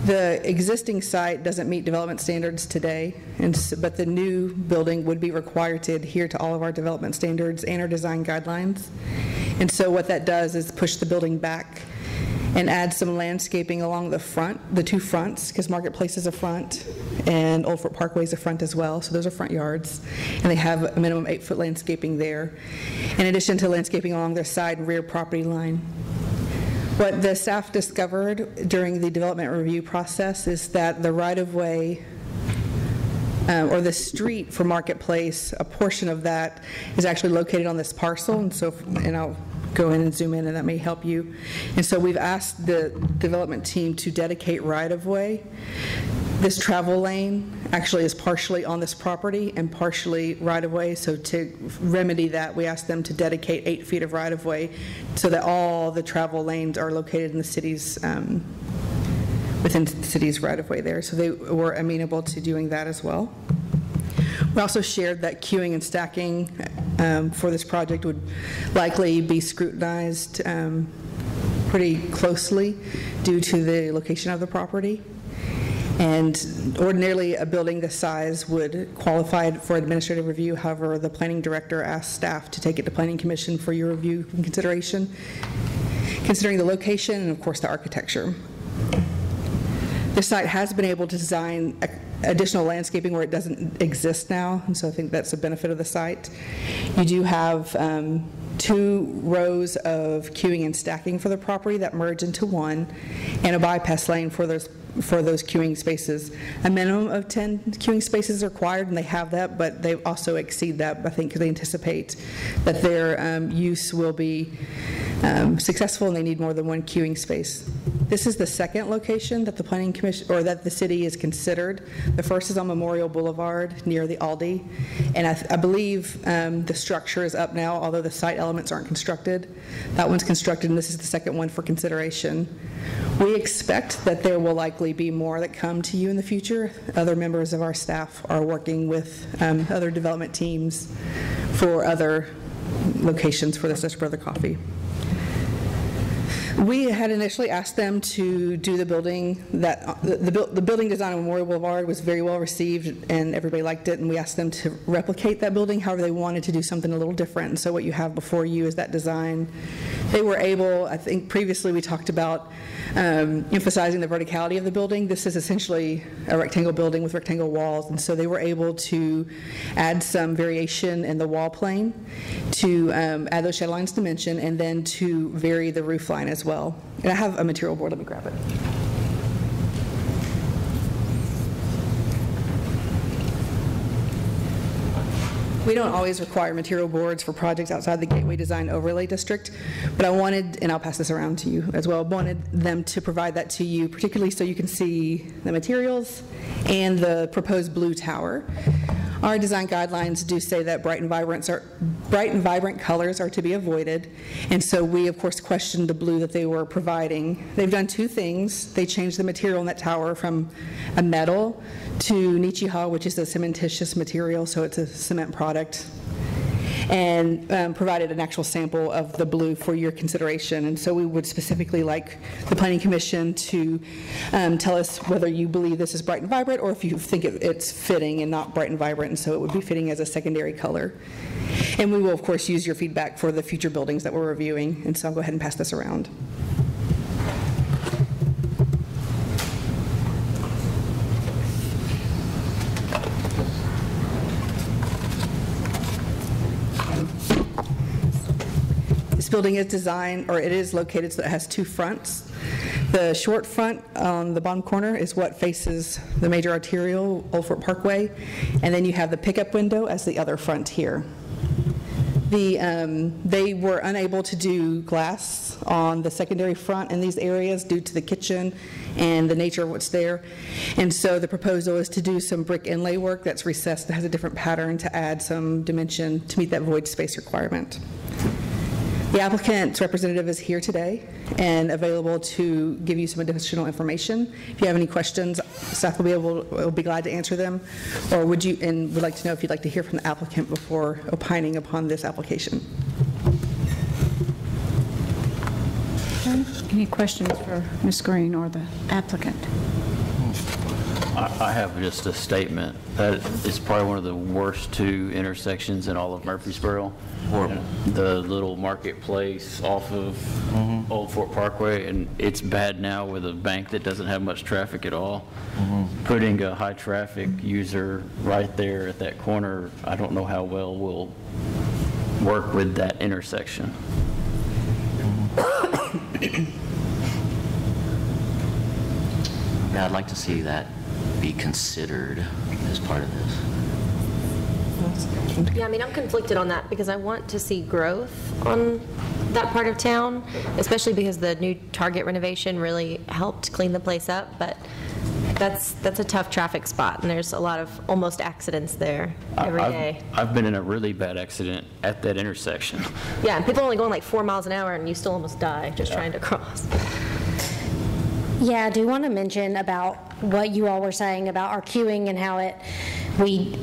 The existing site doesn't meet development standards today, but the new building would be required to adhere to all of our development standards and our design guidelines. And so what that does is push the building back and add some landscaping along the front, the two fronts, because Marketplace is a front and Old Fort Parkway is a front as well, so those are front yards. And they have a minimum 8-foot landscaping there, in addition to landscaping along their side and rear property line. What the staff discovered during the development review process is that the right-of-way or the street for Marketplace, a portion of that is actually located on this parcel, and I'll go in and zoom in, and that may help you. And so we've asked the development team to dedicate right-of-way. This travel lane actually is partially on this property and partially right-of-way, so to remedy that, we asked them to dedicate 8 feet of right-of-way so that all the travel lanes are located in the city's, within the city's right-of-way there. So they were amenable to doing that as well. We also shared that queuing and stacking for this project would likely be scrutinized pretty closely due to the location of the property. And ordinarily, a building this size would qualify for administrative review. However, the planning director asked staff to take it to Planning Commission for your review and consideration, considering the location and, of course, the architecture. This site has been able to design additional landscaping where it doesn't exist now, and so I think that's a benefit of the site. You do have 2 rows of queuing and stacking for the property that merge into one, and a bypass lane for those queuing spaces. A minimum of 10 queuing spaces is required, and they have that, but they also exceed that, I think, because they anticipate that their use will be successful and they need more than 1 queuing space. This is the second location that the Planning Commission, or that the city has considered. The first is on Memorial Boulevard near the Aldi, and I believe the structure is up now, although the site elements aren't constructed. That one's constructed, and this is the second one for consideration. We expect that there will likely be more that come to you in the future. Other members of our staff are working with other development teams for other locations for the Dutch Brother Coffee. We had initially asked them to do the building that, the building design on Memorial Boulevard was very well received and everybody liked it, and we asked them to replicate that building. However, they wanted to do something a little different, and so what you have before you is that design. They were able, I think previously we talked about emphasizing the verticality of the building. This is essentially a rectangle building with rectangle walls, and so they were able to add some variation in the wall plane to add those shadow lines dimension, and then to vary the roof line as well. And I have a material board, let me grab it. We don't always require material boards for projects outside the Gateway Design Overlay District, but I wanted, and I'll pass this around to you as well, wanted them to provide that to you, particularly so you can see the materials and the proposed blue tower. Our design guidelines do say that bright and vibrant colors are to be avoided, and so we, of course, questioned the blue that they were providing. They've done 2 things. They changed the material in that tower from a metal to Nichiha, which is a cementitious material, so it's a cement product, and provided an actual sample of the blue for your consideration. And so we would specifically like the Planning Commission to tell us whether you believe this is bright and vibrant, or if you think it's fitting and not bright and vibrant, and so it would be fitting as a secondary color. And we will, of course, use your feedback for the future buildings that we're reviewing, and so I'll go ahead and pass this around. This building is designed, or it is located so it has 2 fronts. The short front on the bottom corner is what faces the major arterial, Old Fort Parkway, and then you have the pickup window as the other front here. They were unable to do glass on the secondary front in these areas due to the kitchen and the nature of what's there, and so the proposal is to do some brick inlay work that's recessed, that has a different pattern to add some dimension to meet that void space requirement. The applicant's representative is here today and available to give you some additional information. If you have any questions, staff will be glad to answer them, or would like to know if you'd like to hear from the applicant before opining upon this application. Okay. Any questions for Ms. Green or the applicant? I have just a statement that it's probably one of the worst 2 intersections in all of Murfreesboro. Horrible. The little marketplace off of Old Fort Parkway, and it's bad now with a bank that doesn't have much traffic at all. Putting a high traffic user right there at that corner, I don't know how well will work with that intersection. Yeah, I'd like to see that be considered as part of this. Yeah, I mean, I'm conflicted on that because I want to see growth on that part of town, especially because the new Target renovation really helped clean the place up, but that's a tough traffic spot, and there's a lot of almost accidents there every day. I've been in a really bad accident at that intersection. Yeah, and people are only going like 4 miles an hour, and you still almost die just trying to cross. Yeah, I do want to mention about what you all were saying about our queuing and how we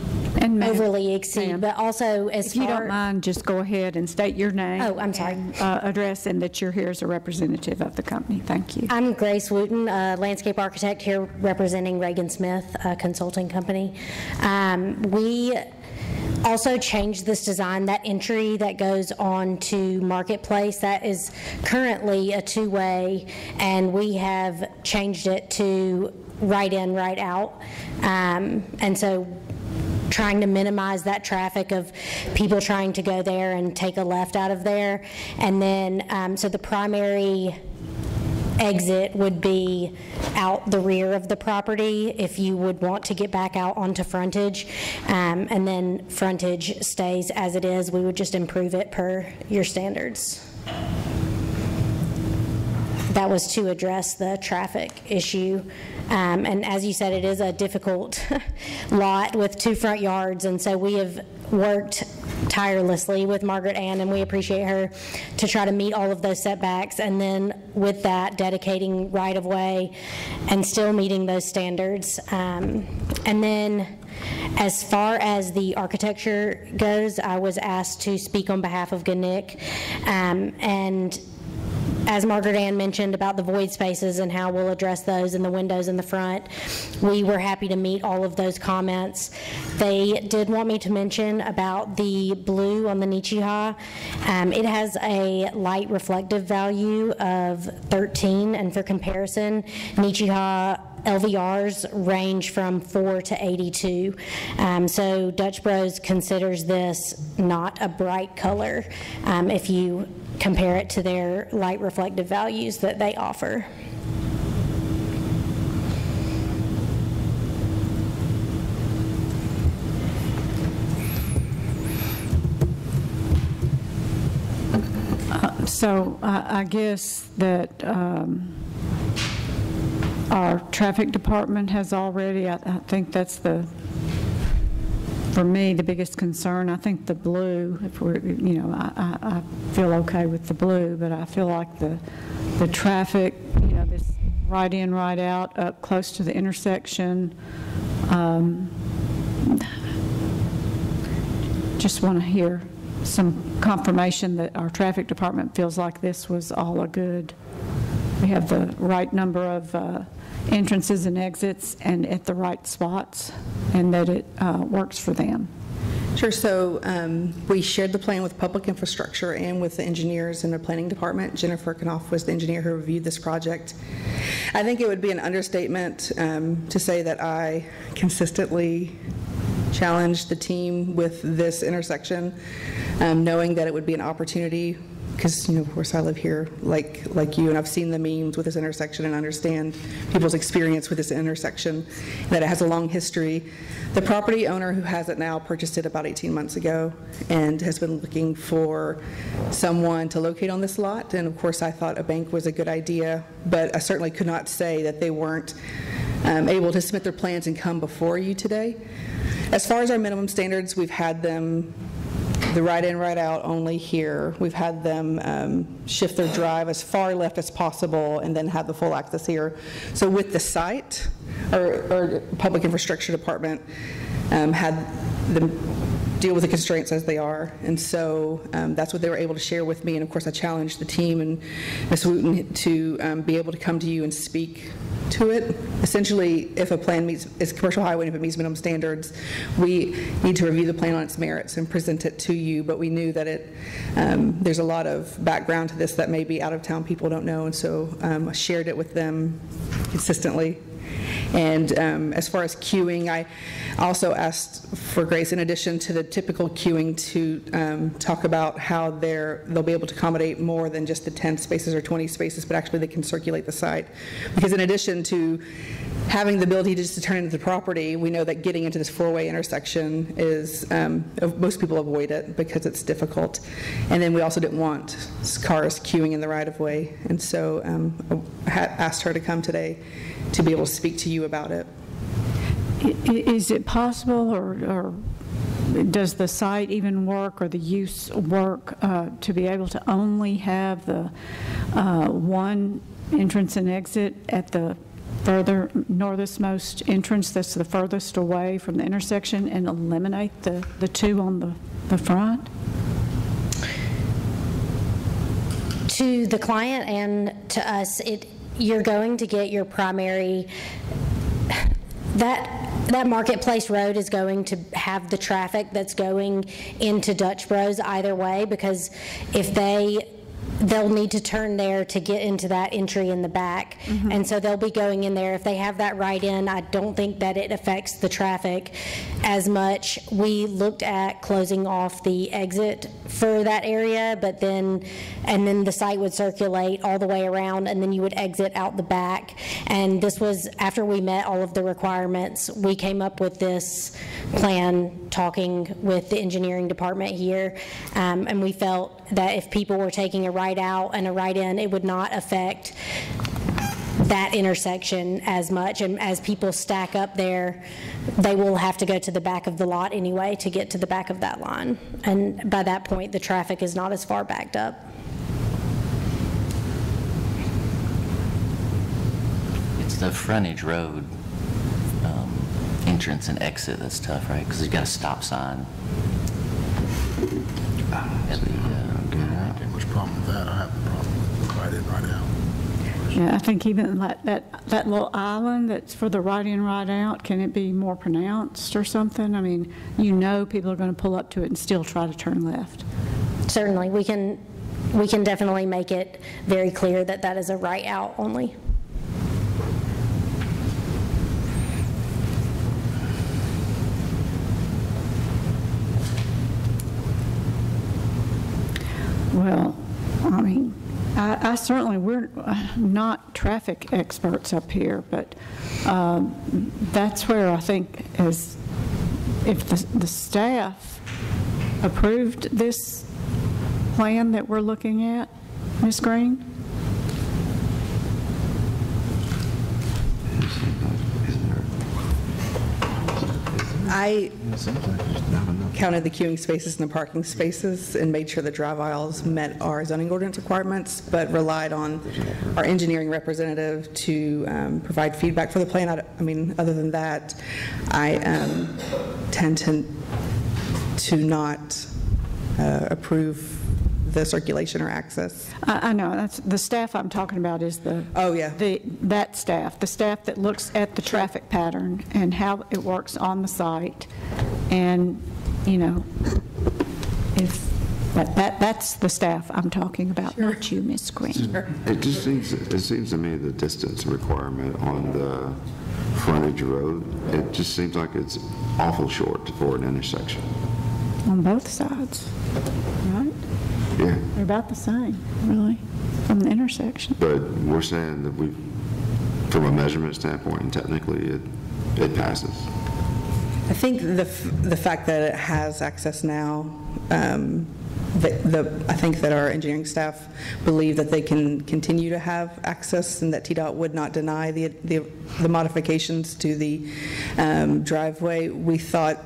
overly exceed, but also as far... If you don't mind, just go ahead and state your name. Oh, I'm sorry. And, address, and that you're here as a representative of the company. Thank you. I'm Grace Wooten, landscape architect here representing Reagan Smith Consulting Company. We also changed this design. That entry that goes on to Marketplace, that is currently a 2-way, and we have changed it to right in, right out. And so trying to minimize that traffic of people trying to go there and take a left out of there. And then, so the primary exit would be out the rear of the property if you would want to get back out onto frontage. And then frontage stays as it is. We would just improve it per your standards. That was to address the traffic issue. And as you said, it is a difficult lot with 2 front yards, and so we have worked tirelessly with Margaret Ann, and we appreciate her, to try to meet all of those setbacks, and then with that, dedicating right-of-way and still meeting those standards. And then as far as the architecture goes, I was asked to speak on behalf of GNIC, and as Margaret Ann mentioned about the void spaces and how we'll address those in the windows in the front, we were happy to meet all of those comments. They did want me to mention about the blue on the Nichiha. It has a light reflective value of 13, and for comparison, Nichiha LVRs range from 4 to 82. So Dutch Bros considers this not a bright color if you compare it to their light reflective values that they offer. So I guess that our traffic department has already, I think that's for me, the biggest concern. I think the blue, if we're, I feel okay with the blue, but I feel like the traffic, this right in, right out, up close to the intersection, just want to hear some confirmation that our traffic department feels like this was all a good, we have the right number of entrances and exits and at the right spots, and that it works for them. Sure. So we shared the plan with public infrastructure and with the engineers in the planning department. Jennifer Knopf was the engineer who reviewed this project. I think it would be an understatement to say that I consistently challenged the team with this intersection, knowing that it would be an opportunity, because, of course, I live here like you, and I've seen the memes with this intersection and understand people's experience with this intersection, that it has a long history. The property owner who has it now purchased it about 18 months ago and has been looking for someone to locate on this lot, and of course I thought a bank was a good idea, but I certainly could not say that they weren't able to submit their plans and come before you today. As far as our minimum standards, we've had them the right in, right out only here. We've had them shift their drive as far left as possible and then have the full access here. So with the site, or public infrastructure department had them deal with the constraints as they are. And so that's what they were able to share with me. And of course I challenged the team and Ms. Wooten to be able to come to you and speak to it. Essentially, if a plan is commercial highway, and if it meets minimum standards, we need to review the plan on its merits and present it to you. But we knew that there's a lot of background to this that maybe out-of-town people don't know, and so I shared it with them consistently. And as far as queuing, I also asked for grace, in addition to the typical queuing, to talk about how they'll be able to accommodate more than just the 10 spaces or 20 spaces, but actually they can circulate the site. Because in addition to having the ability just to turn into the property, we know that getting into this four-way intersection is, most people avoid it because it's difficult. And then we also didn't want cars queuing in the right-of-way. And so I asked her to come today to be able to speak to you about it. Is it possible, or does the site even work, or the use work, to be able to only have the one entrance and exit at the further northernmost entrance that's the furthest away from the intersection, and eliminate the two on the front? To the client and to us, you're going to get your primary, that Marketplace Road is going to have the traffic that's going into Dutch Bros either way, because if they they'll need to turn there to get into that entry in the back. And so they'll be going in there. If they have that right in, I don't think that it affects the traffic as much. We looked at closing off the exit for that area, but then the site would circulate all the way around, and then you would exit out the back. And this was after we met all of the requirements. We came up with this plan talking with the engineering department here, and we felt that if people were taking a right out and a right in, it would not affect that intersection as much. And as people stack up there, they will have to go to the back of the lot anyway to get to the back of that line. And by that point, the traffic is not as far backed up. It's the frontage road entrance and exit that's tough, right? Because you've got a stop sign. Which problem with that? I have a problem with right in, right out. Yeah, I think even that little island that's for the right in, right out, can it be more pronounced or something? I mean, you know people are going to pull up to it and still try to turn left. Certainly, we can definitely make it very clear that that is a right out only. Well, I mean, I certainly, we're not traffic experts up here, but that's where I think is, if the staff approved this plan that we're looking at, Ms. Green? I counted the queuing spaces and the parking spaces and made sure the drive aisles met our zoning ordinance requirements, but relied on our engineering representative to provide feedback for the plan. I mean, other than that, I tend to not approve the circulation or access. I know, that's, the staff I'm talking about is the... Oh, yeah. That staff, the staff that looks at the traffic pattern and how it works on the site. And, you know, if, that's the staff I'm talking about, not you, Ms. Green. It seems to me the distance requirement on the frontage road, it just seems like it's awful short for an intersection. On both sides, right? Yeah. They're about the same, really, from the intersection. But we're saying that from a measurement standpoint, and technically it passes. I think the fact that it has access now, I think that our engineering staff believe that they can continue to have access, and that TDOT would not deny the modifications to the driveway. We thought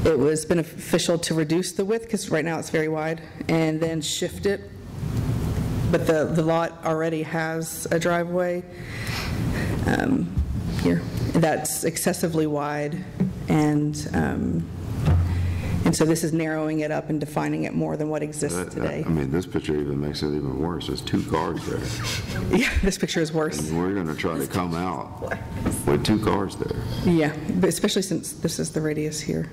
it was beneficial to reduce the width, because right now it's very wide, and then shift it. But the lot already has a driveway here that's excessively wide, and so this is narrowing it up and defining it more than what exists today. I mean, this picture even makes it even worse. There's 2 cars there. Yeah, this picture is worse. And we're going to try to come out with 2 cars there. Yeah, but especially since this is the radius here.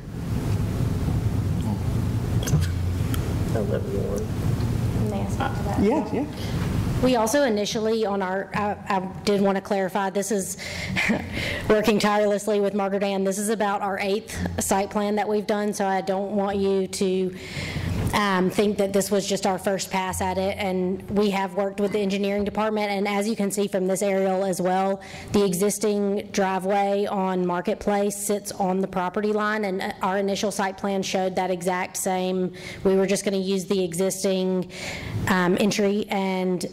Yeah, yeah. We also initially on our, I did want to clarify, this is working tirelessly with Margaret Ann. This is about our 8th site plan that we've done, so I don't want you to think that this was just our first pass at it. And we have worked with the engineering department, and as you can see from this aerial as well, the existing driveway on Marketplace sits on the property line, and our initial site plan showed that exact same. We were just going to use the existing entry, and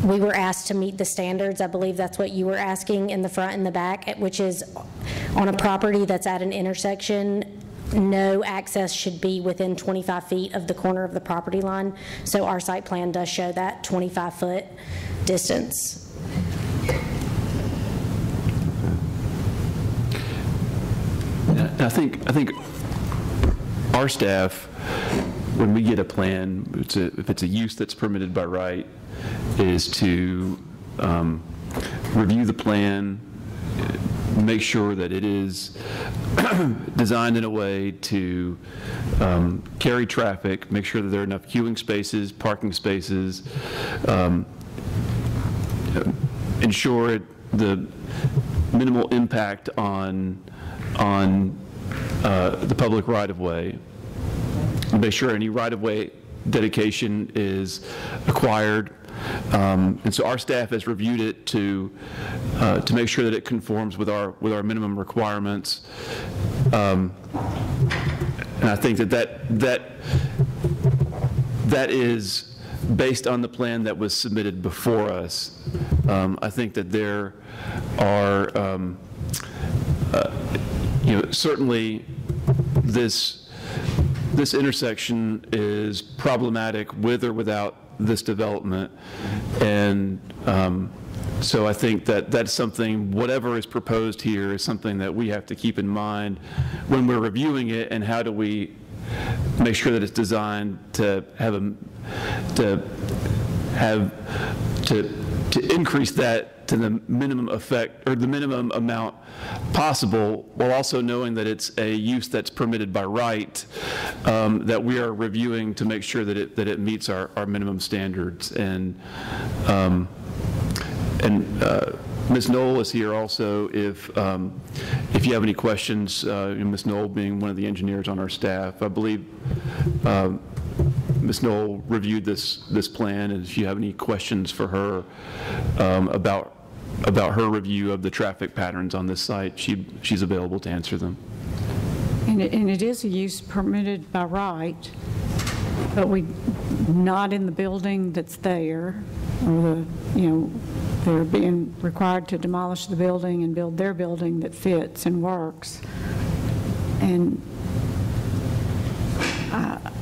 we were asked to meet the standards. I believe that's what you were asking in the front and the back, which is on a property that's at an intersection, no access should be within 25 feet of the corner of the property line. So our site plan does show that 25-foot distance. I think our staff, when we get a plan, if it's a use that's permitted by right, is to review the plan, make sure that it is designed in a way to carry traffic, make sure that there are enough queuing spaces, parking spaces, ensure the minimal impact on the public right-of-way, make sure any right-of-way dedication is acquired. And so our staff has reviewed it to make sure that it conforms with our minimum requirements. And I think that is based on the plan that was submitted before us. I think that there are, certainly this intersection is problematic with or without this development, and so I think that that's something, whatever is proposed here is something that we have to keep in mind when we're reviewing it, and how do we make sure that it's designed to increase that to the minimum effect, or the minimum amount possible, while also knowing that it's a use that's permitted by right, that we are reviewing to make sure that it meets our minimum standards. And Ms. Knoll is here also if you have any questions. Ms. Knoll being one of the engineers on our staff, I believe Ms. Knoll reviewed this plan, and if you have any questions for her about her review of the traffic patterns on this site, she's available to answer them. And it is a use permitted by right, but not in the building that's there, or they're being required to demolish the building and build their building that fits and works. And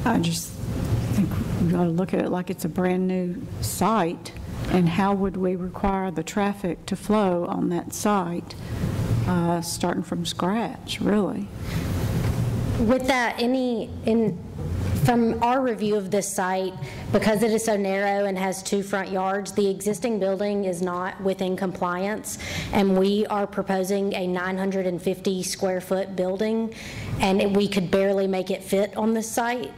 I just think we ought to look at it like it's a brand new site, and how would we require the traffic to flow on that site, starting from scratch, really? With that, from our review of this site, because it is so narrow and has 2 front yards, the existing building is not within compliance, and we are proposing a 950 square foot building, and we could barely make it fit on this site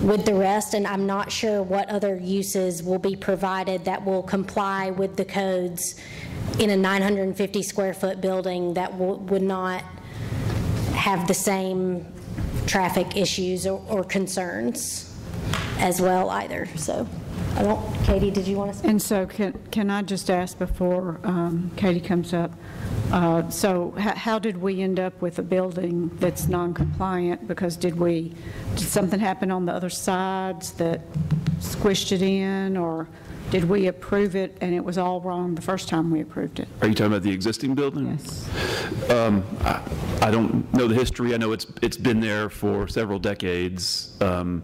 with the rest, and I'm not sure what other uses will be provided that will comply with the codes in a 950 square foot building that would not have the same traffic issues or concerns as well either. So Katie, did you want to speak? And so can I just ask before Katie comes up, so how did we end up with a building that's non-compliant? Because did something happen on the other sides that squished it in, or did we approve it and it was all wrong the first time we approved it? Are you talking about the existing building? Yes. I don't know the history. I know it's been there for several decades. I'd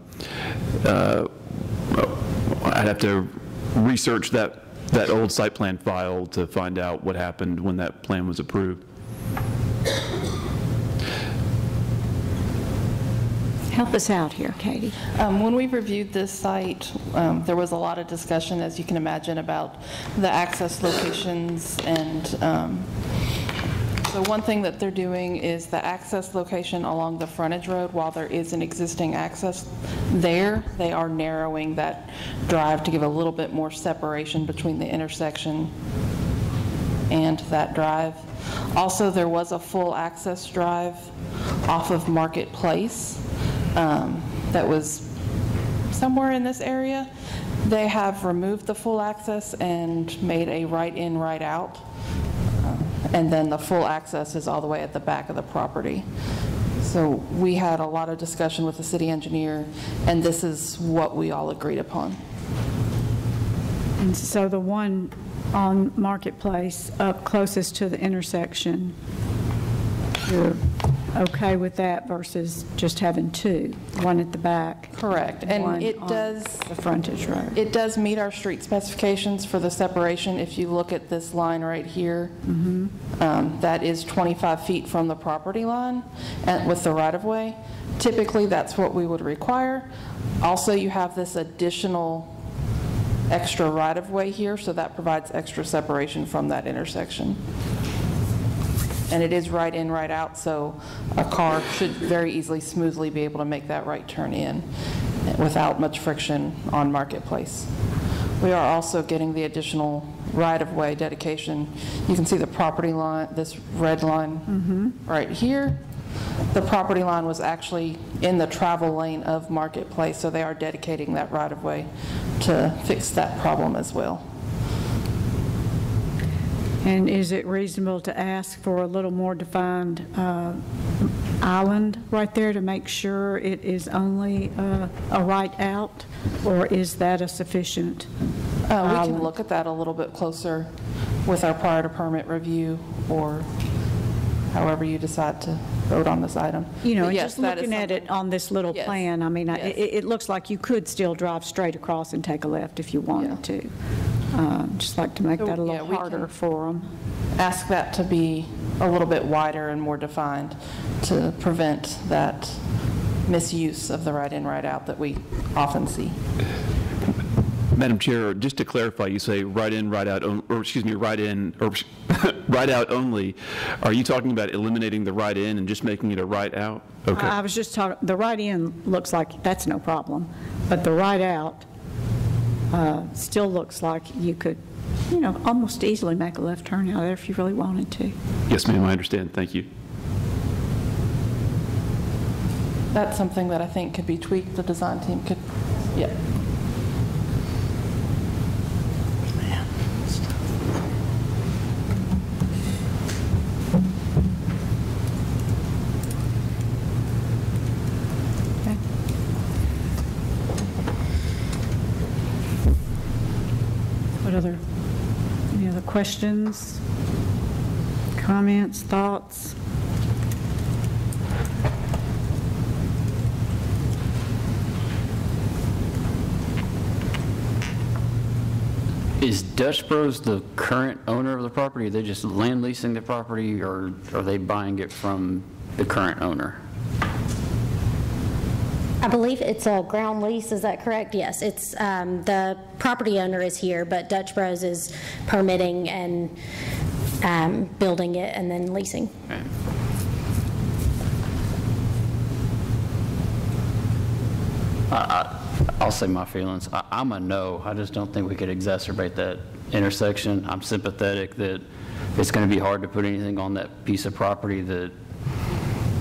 have to research that old site plan file to find out what happened when that plan was approved. Help us out here, Katie. When we reviewed this site, there was a lot of discussion, as you can imagine, about the access locations. And so one thing that they're doing is the access location along the frontage road, while there is an existing access there, they are narrowing that drive to give a little bit more separation between the intersection and that drive. Also, there was a full access drive off of Market Place that was somewhere in this area. They have removed the full access and made a right in, right out. And then the full access is all the way at the back of the property. So we had a lot of discussion with the city engineer, and this is what we all agreed upon. And so the one on Marketplace up closest to the intersection, you're okay with that versus just having 2, one at the back? Correct. And it does, the frontage road. It does meet our street specifications for the separation. If you look at this line right here, that is 25 feet from the property line and with the right-of-way. Typically, that's what we would require. Also, you have this additional extra right-of-way here, so that provides extra separation from that intersection. and it is right in, right out, so a car should very easily, smoothly be able to make that right turn in without much friction on Marketplace. We are also getting the additional right-of-way dedication. You can see the property line, this red line right here. The property line was actually in the travel lane of Marketplace, so they are dedicating that right-of-way to fix that problem as well. And is it reasonable to ask for a little more defined island right there to make sure it is only a right out, or is that a sufficient We can look at that a little bit closer with our prior to permit review, or however you decide to vote on this item. You know, But and yes, just that is looking at it something- on this little Yes. plan, I mean, Yes. it looks like you could still drive straight across and take a left if you wanted to. Just like to make So, that a yeah, little we harder can- for them. Ask that to be a little bit wider and more defined to prevent that misuse of the right-in, right-out that we often see. Madam Chair, just to clarify, you say right in, right out, or excuse me, right in, or right out only. Are you talking about eliminating the right in and just making it a right out? Okay. I was just talking, the right in looks like that's no problem, but the right out still looks like you could, you know, almost easily make a left turn out of there if you really wanted to. Yes, ma'am, I understand. Thank you. That's something that I think could be tweaked, the design team could, yeah. Any other questions, comments, thoughts? Is Dutch Bros the current owner of the property? Are they just land leasing the property, or are they buying it from the current owner? I believe it's a ground lease, is that correct? Yes, it's, the property owner is here, but Dutch Bros is permitting and building it and then leasing. Okay. I'll say my feelings. I'm a no. I just don't think we could exacerbate that intersection. I'm sympathetic that it's going to be hard to put anything on that piece of property that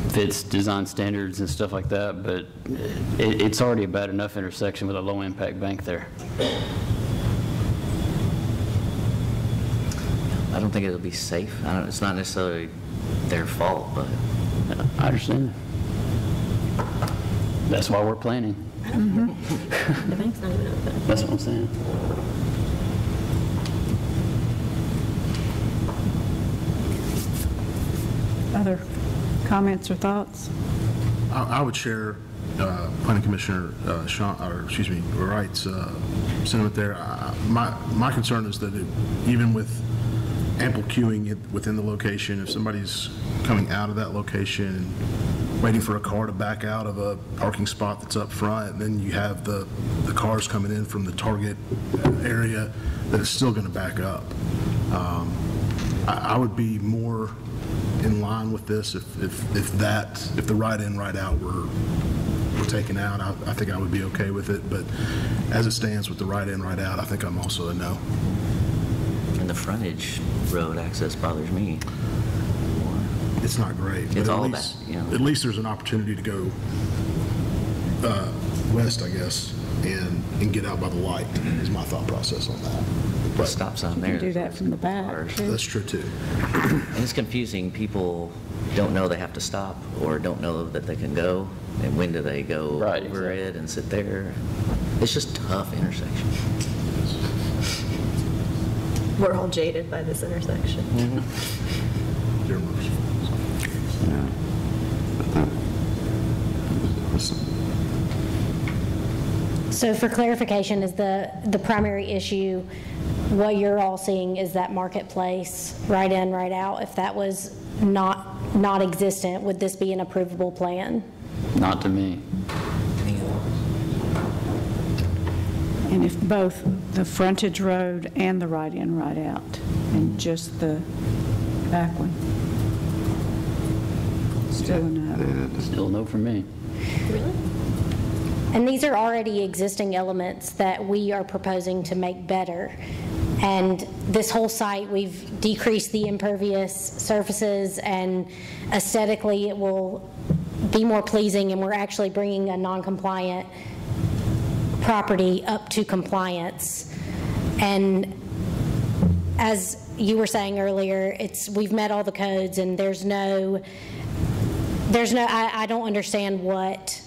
fits design standards and stuff like that, but it's already a bad enough intersection with a low-impact bank there. I don't think it'll be safe. It's not necessarily their fault, but I understand. That's why we're planning. The bank's not even open. That's what I'm saying. Other comments or thoughts? I would share Planning Commissioner Wright's sentiment there. My concern is that even with ample queuing within the location, if somebody's coming out of that location and waiting for a car to back out of a parking spot that's up front, then you have the cars coming in from the target area that is still going to back up. I would be more in line with this if the right in, right out were taken out. I think I would be okay with it, but as it stands with the right in, right out, I think I'm also a no. and the frontage road access bothers me. It's not great. It's but all at about, least, you know. At least there's an opportunity to go west, I guess, and get out by the light is my thought process on that. The stop sign You there. can do that from the back, too. That's true, too. And it's confusing. People don't know they have to stop or don't know that they can go. And when do they go Right, over it and sit there? It's just tough intersection. We're all jaded by this intersection. Dear Mercy. Yeah. But that, listen, So for clarification, is the primary issue, what you're all seeing is that Marketplace, right in, right out? If that was not existent, would this be an approvable plan? Not to me. And if both the frontage road and the right in, right out, and just the back one? Still a no. Still no for me. And these are already existing elements that we are proposing to make better. And this whole site, we've decreased the impervious surfaces, and aesthetically it will be more pleasing, and we're actually bringing a non-compliant property up to compliance. And as you were saying earlier, we've met all the codes, and I don't understand what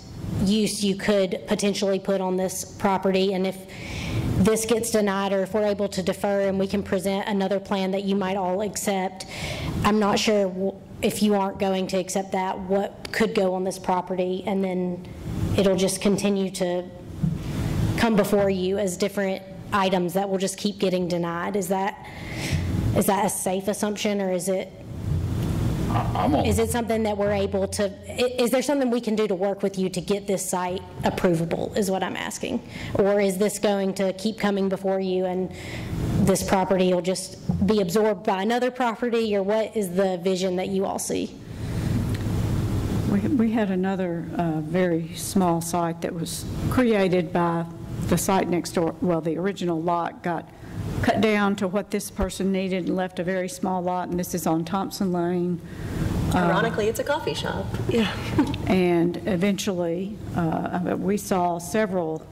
use you could potentially put on this property. And if this gets denied, or if we're able to defer and we can present another plan that you might all accept, I'm not sure if you aren't going to accept that, what could go on this property, and then it'll just continue to come before you as different items that will just keep getting denied. Is that a safe assumption, or is it something that we're able to, is there something we can do to work with you to get this site approvable, is what I'm asking? Or is this going to keep coming before you and this property will just be absorbed by another property, or what is the vision that you all see? We had another very small site that was created by the site next door. Well, the original lot got cut down to what this person needed and left a very small lot, and this is on Thompson Lane. Ironically, it's a coffee shop. Yeah. And eventually, we saw several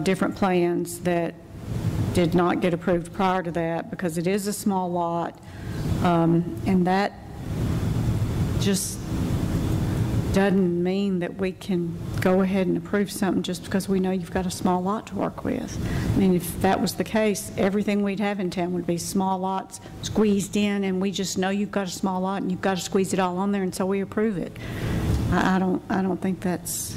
different plans that did not get approved prior to that because it is a small lot, and that just doesn't mean that we can go ahead and approve something just because we know you've got a small lot to work with. I mean, if that was the case, everything we'd have in town would be small lots squeezed in, and we just know you've got a small lot and you've got to squeeze it all on there, and so we approve it. I don't think that's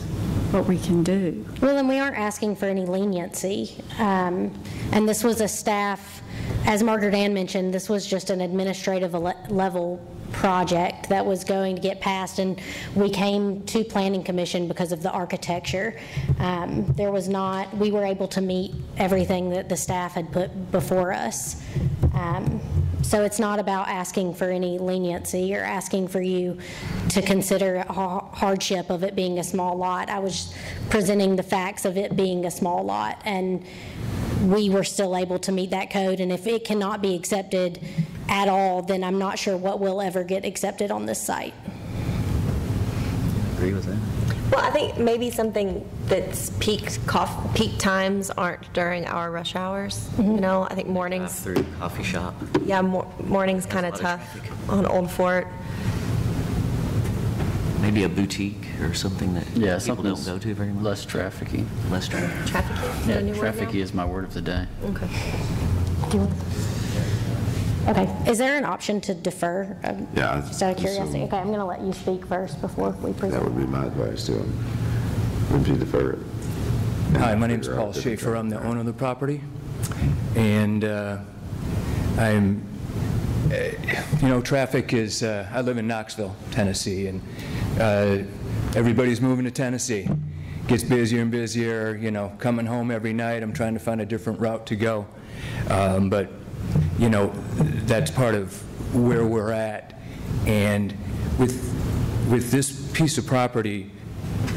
what we can do. Well, and we aren't asking for any leniency. And this was a staff, as Margaret Ann mentioned, this was just an administrative level project that was going to get passed, and we came to Planning Commission because of the architecture. We were able to meet everything that the staff had put before us. So it's not about asking for any leniency or asking for you to consider a hardship of it being a small lot. I was presenting the facts of it being a small lot, and we were still able to meet that code. And if it cannot be accepted at all, then I'm not sure what will ever get accepted on this site. Agree with that? Well, I think maybe something that's peak times aren't during our rush hours. You know, I think mornings. Through coffee shop. Yeah, mornings kind of tough on Old Fort. Maybe a boutique or something that people don't go to very much. Less trafficky. Less traffic. Trafficky? Yeah, trafficky is my word of the day. Okay. Okay. Is there an option to defer? Yeah. Just out of curiosity. Okay, I'm going to let you speak first before we present. That would be my advice to him. Would you defer it? Hi, my name's Paul Schaefer. I'm the owner of the property. And I'm, traffic is, I live in Knoxville, Tennessee, and everybody's moving to Tennessee. Gets busier and busier, coming home every night. I'm trying to find a different route to go. But that's part of where we're at. And with this piece of property,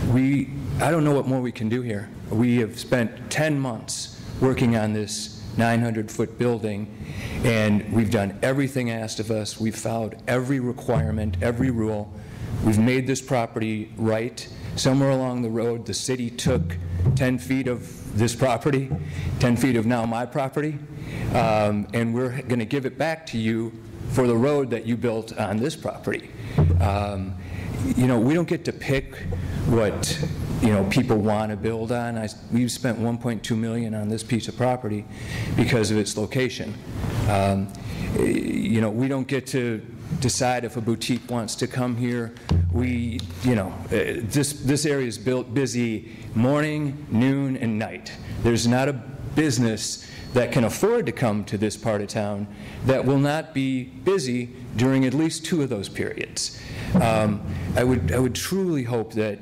I don't know what more we can do here. We have spent 10 months working on this 900-foot building, and we've done everything asked of us. We've followed every requirement, every rule. We've made this property right. Somewhere along the road, the city took 10 feet of this property, 10 feet of now my property, and we're going to give it back to you for the road that you built on this property. We don't get to pick what people want to build on. We've spent $1.2 million on this piece of property because of its location. We don't get to decide if a boutique wants to come here. This area is built busy morning, noon, and night. There's not a business that can afford to come to this part of town that will not be busy during at least 2 of those periods. I would truly hope that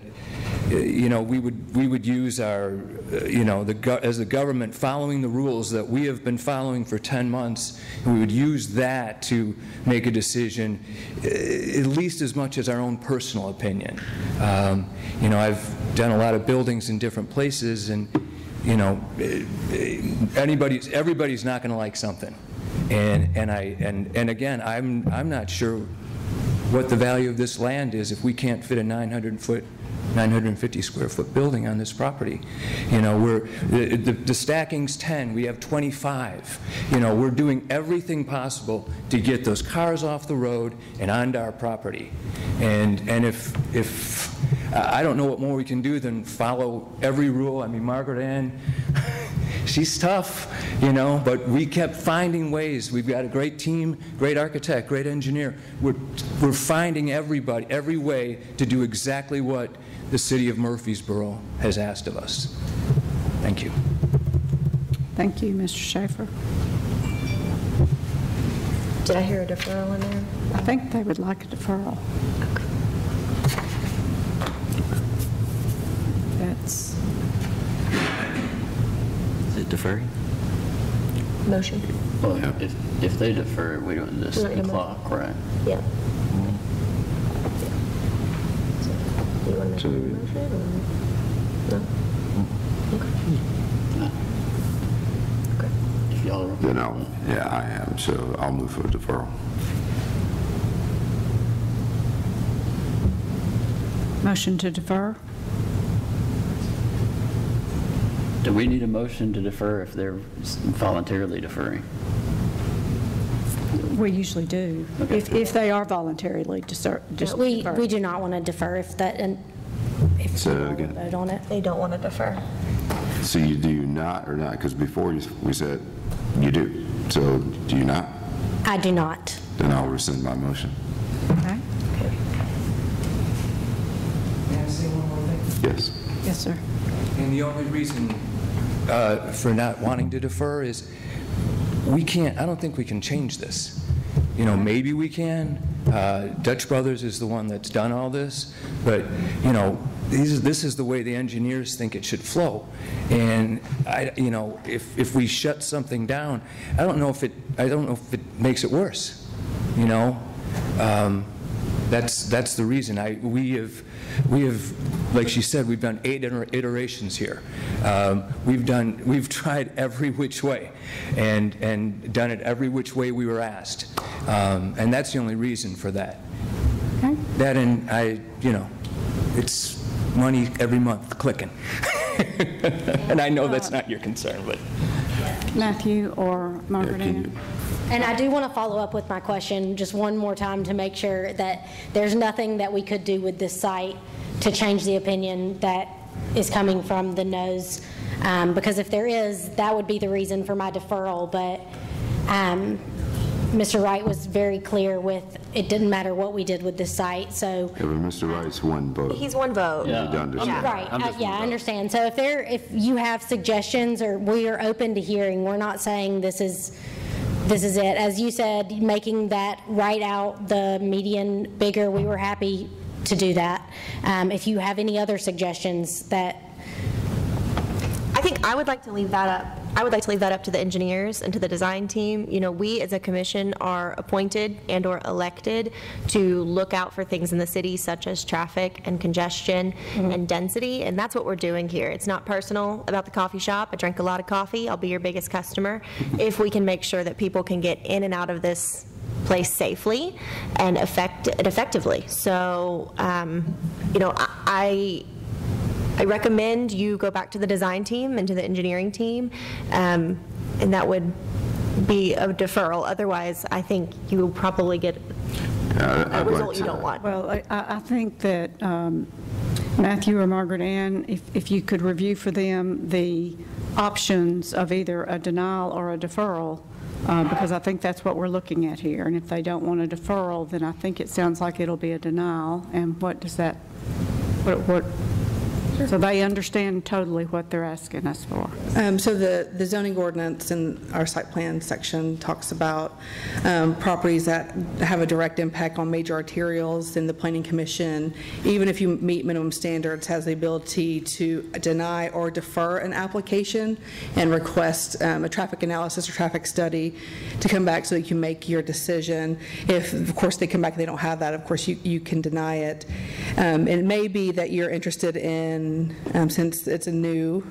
we would use our, as the government, following the rules that we have been following for 10 months, and we would use that to make a decision, at least as much as our own personal opinion. I've done a lot of buildings in different places, and everybody's not going to like something, and again, I'm not sure what the value of this land is if we can't fit a 950 square foot building on this property. The stacking's 10, we have 25. We're doing everything possible to get those cars off the road and onto our property. And if I don't know what more we can do than follow every rule. I mean, Margaret Ann, she's tough, but we kept finding ways. We've got a great team, great architect, great engineer. We're finding every way to do exactly what the city of Murfreesboro has asked of us. Thank you. Thank you, Mr. Schaefer. Did I hear a deferral in there? I think they would like a deferral. That's... Is it deferring? Motion. Well, if they defer, we don't just the clock, right? Yeah. Do you want to make a motion or no? Okay. No. Okay. If y'all are. Then I am, so I'll move for a deferral. Motion to defer? Do we need a motion to defer if they're voluntarily deferring? We usually do, Okay. if they are voluntarily defer. We do not want to defer if Say that again. vote on it. They don't want to defer. So you do not or not? Because before we said you do. So do you not? I do not. Then I'll rescind my motion. Okay. May I say one more thing? Yes. Yes, sir. And the only reason for not wanting to defer is I don't think we can change this. Maybe we can. Dutch Brothers is the one that's done all this, but, this is the way the engineers think it should flow. And if we shut something down, I don't know if it makes it worse. That's the reason. We have, like she said, we've done 8 iterations here. We've tried every which way, and done it every which way we were asked, and that's the only reason for that. Okay. That and it's money every month clicking, and I know that's not your concern, but Matthew or Margaret Ann? And I do want to follow up with my question just one more time to make sure that there's nothing that we could do with this site to change the opinion that is coming from the no's. Because if there is, that would be the reason for my deferral. But Mr. Wright was very clear with it didn't matter what we did with this site. So Yeah, but Mr. Wright's one vote. He's one vote. You understand. right, yeah, I understand. So if you have suggestions, or we are open to hearing, we're not saying this is it. As you said, making that right out the median bigger, we were happy to do that. If you have any other suggestions that... I think I would like to leave that up. I would like to leave that up to the engineers and to the design team. We as a commission are appointed and or elected to look out for things in the city such as traffic and congestion and density, and that's what we're doing here. It's not personal about the coffee shop. I drink a lot of coffee. I'll be your biggest customer. If we can make sure that people can get in and out of this place safely and effectively. So, I recommend you go back to the design team and to the engineering team, and that would be a deferral. Otherwise, I think you will probably get a result you don't want. Well, I think that Matthew or Margaret Ann, if you could review for them the options of either a denial or a deferral, because I think that's what we're looking at here. And if they don't want a deferral, then I think it sounds like it'll be a denial. And what does that, what So they understand totally what they're asking us for. So the zoning ordinance in our site plan section talks about properties that have a direct impact on major arterials, and the Planning Commission, even if you meet minimum standards, has the ability to deny or defer an application and request a traffic analysis or traffic study to come back so that you can make your decision. If, of course, they come back and they don't have that, of course, you can deny it. And it may be that you're interested in, since it's a new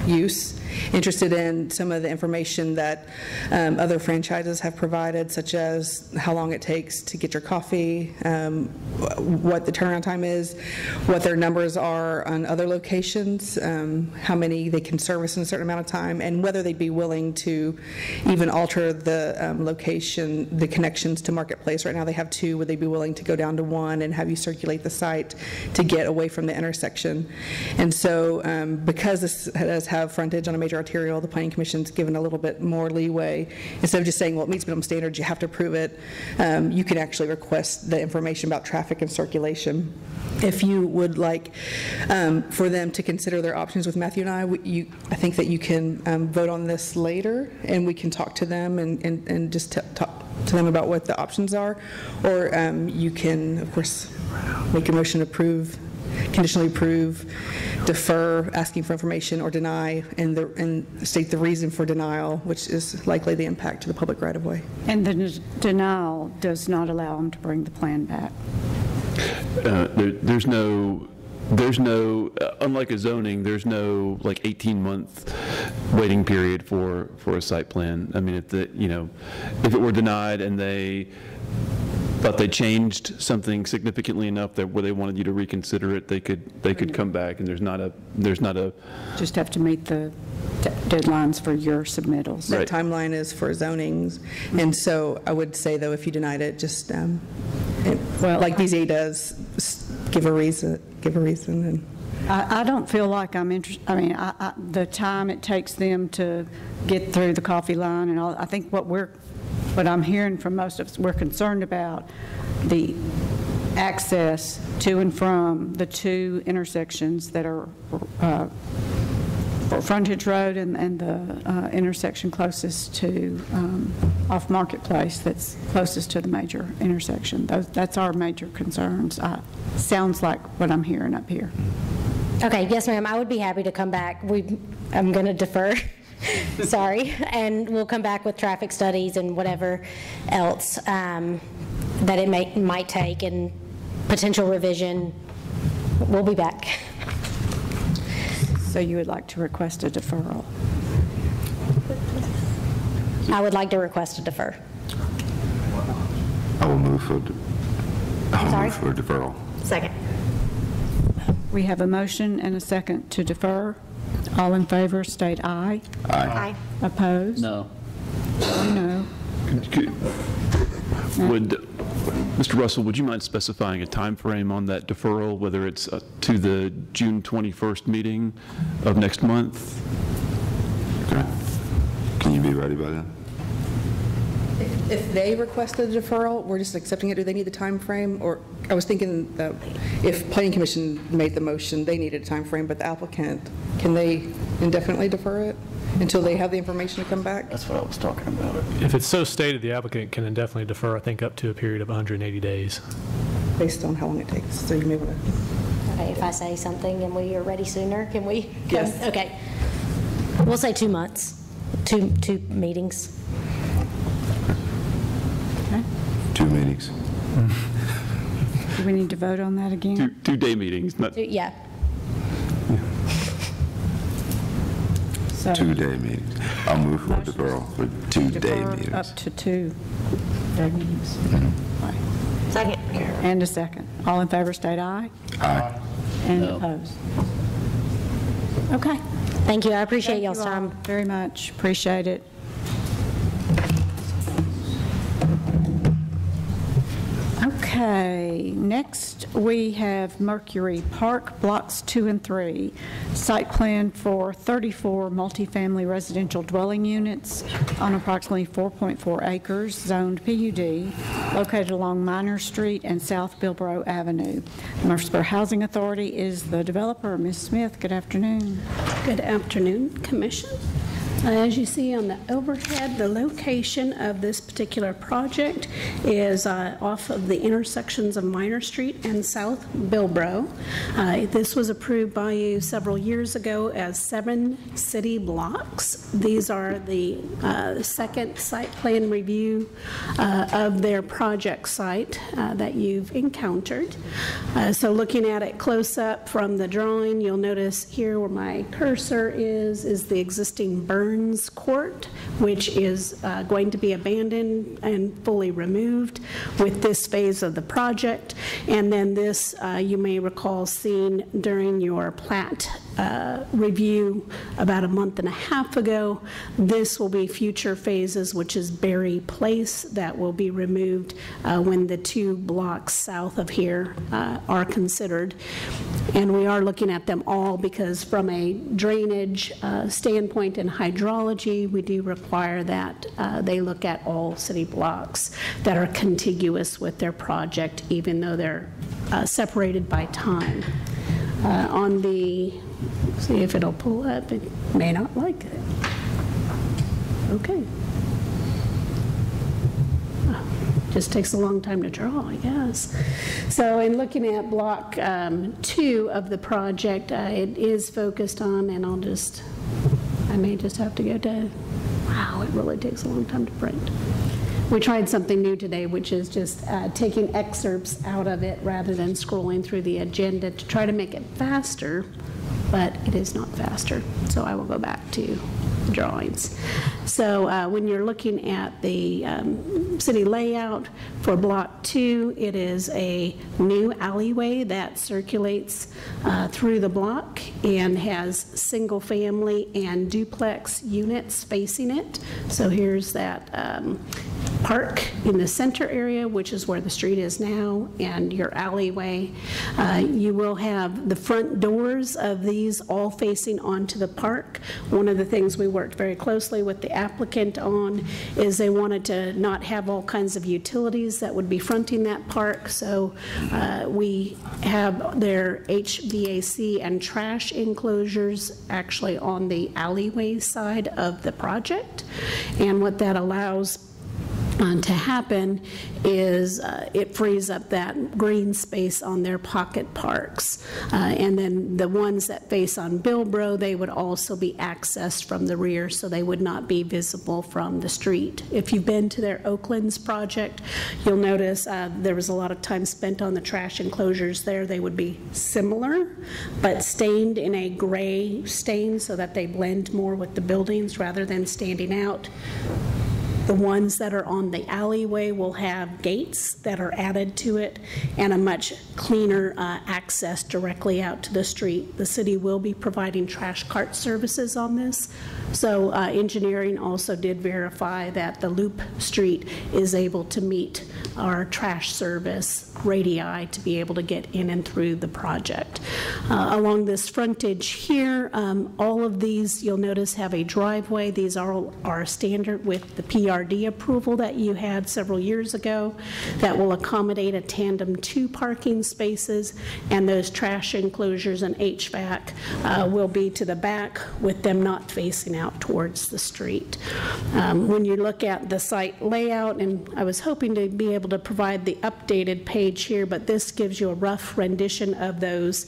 use, interested in some of the information that other franchises have provided, such as how long it takes to get your coffee, what the turnaround time is, what their numbers are on other locations, how many they can service in a certain amount of time, and whether they'd be willing to even alter the location, the connections to Marketplace. Right now they have 2. Would they be willing to go down to 1 and have you circulate the site to get away from the intersection? And so because this does have frontage on a major arterial, the Planning Commission's given a little bit more leeway. Instead of just saying, well, it meets minimum standards, you have to prove it, you can actually request the information about traffic and circulation. If you would like for them to consider their options with Matthew and I think that you can vote on this later, and we can talk to them and just talk to them about what the options are. Or you can, of course, make a motion to approve, conditionally approve, defer, asking for information, or deny, and state the reason for denial, which is likely the impact to the public right-of-way. And the denial does not allow them to bring the plan back. There's no, unlike a zoning, there's no like 18-month waiting period for a site plan. I mean, if it were denied and they thought they changed something significantly enough that where they wanted you to reconsider it, they could come back, and there's not a just have to meet the deadlines for your submittals. That timeline is for zonings, and so I would say, though, if you denied it, just like BZA does, give a reason. And I don't feel like I'm interested. I mean, the time it takes them to get through the coffee line and all. I think what I'm hearing from most of us, we're concerned about the access to and from the 2 intersections that are Frontage Road and the intersection closest to off Marketplace, that's closest to the major intersection. That's our major concerns. Sounds like what I'm hearing up here. Okay, yes, ma'am, I would be happy to come back. I'm going to defer. Sorry, and we'll come back with traffic studies and whatever else that it might take, and potential revision. We'll be back. So you would like to request a deferral? I would like to request a defer. I will move for deferral. Second. We have a motion and a second to defer. All in favor, state aye. Aye. Opposed? No. No. Mr. Russell, would you mind specifying a time frame on that deferral, whether it's to the June 21st meeting of next month? Okay. Can you be ready by then? If they requested a deferral, we're just accepting it. Do they need the time frame? Or I was thinking that if Planning Commission made the motion, they needed a time frame, but the applicant, can they indefinitely defer it until they have the information to come back? That's what I was talking about. If it's so stated, the applicant can indefinitely defer, I think, up to a period of 180 days. Based on how long it takes, so you may want to. Okay, if I say something and we are ready sooner, can we? Yes. Okay. We'll say 2 months, two meetings. Okay. 2 meetings. Do we need to vote on that again? 2-day meetings, not. Yeah. So 2-day meetings. I'll move for deferral for 2-day defer meetings. up to 2-day meetings. Right. Second. And a second. All in favor, state aye. Aye. And No. opposed? Okay. Thank you. I appreciate y'all's Thank you all time. very much. Appreciate it. Okay. Okay, next we have Mercury Park, Blocks 2 and 3. Site plan for 34 multifamily residential dwelling units on approximately 4.4 acres, zoned PUD, located along Minor Street and South Bilbro Avenue. Murfreesboro Housing Authority is the developer. Ms. Smith, good afternoon. Good afternoon, Commission. As you see on the overhead, the location of this particular project is off of the intersections of Minor Street and South Bilbro. This was approved by you several years ago as 7 city blocks. These are the second site plan review of their project site that you've encountered. So looking at it close up from the drawing, you'll notice here where my cursor is the existing Burns Court, which is going to be abandoned and fully removed with this phase of the project. And then this, you may recall seeing during your plat review about a month and a half ago. This will be future phases, which is Berry Place, that will be removed when the 2 blocks south of here are considered. And we are looking at them all because from a drainage standpoint and hydrology, we do require that they look at all city blocks that are contiguous with their project, even though they're separated by time. On the, see if it'll pull up, it may not like it. Okay. Just takes a long time to draw, I guess. So in looking at block 2 of the project, it is focused on, and I may just have to go to, wow, it really takes a long time to print. We tried something new today, which is just taking excerpts out of it rather than scrolling through the agenda to try to make it faster, but it is not faster. So I will go back to the drawings. So when you're looking at the city layout for Block 2, it is a new alleyway that circulates through the block and has single family and duplex units facing it. So here's that park in the center area, which is where the street is now, and your alleyway. You will have the front doors of these all facing onto the park. One of the things we worked very closely with the applicant on is they wanted to not have all kinds of utilities that would be fronting that park, so we have their HVAC and trash enclosures actually on the alleyway side of the project. And what that allows to happen is it frees up that green space on their pocket parks. And then the ones that face on Bilbro, they would also be accessed from the rear, so they would not be visible from the street. If you've been to their Oaklands project, you'll notice there was a lot of time spent on the trash enclosures there. They would be similar, but stained in a gray stain so that they blend more with the buildings rather than standing out. The ones that are on the alleyway will have gates that are added to it and a much cleaner access directly out to the street. The city will be providing trash cart services on this. So engineering also did verify that the loop street is able to meet our trash service radii to be able to get in and through the project. Along this frontage here, all of these you'll notice have a driveway. These are standard with the PRD approval that you had several years ago that will accommodate a tandem 2 parking spaces, and those trash enclosures and HVAC will be to the back with them not facing out towards the street. When you look at the site layout, and I was hoping to be able to provide the updated page here, but this gives you a rough rendition of those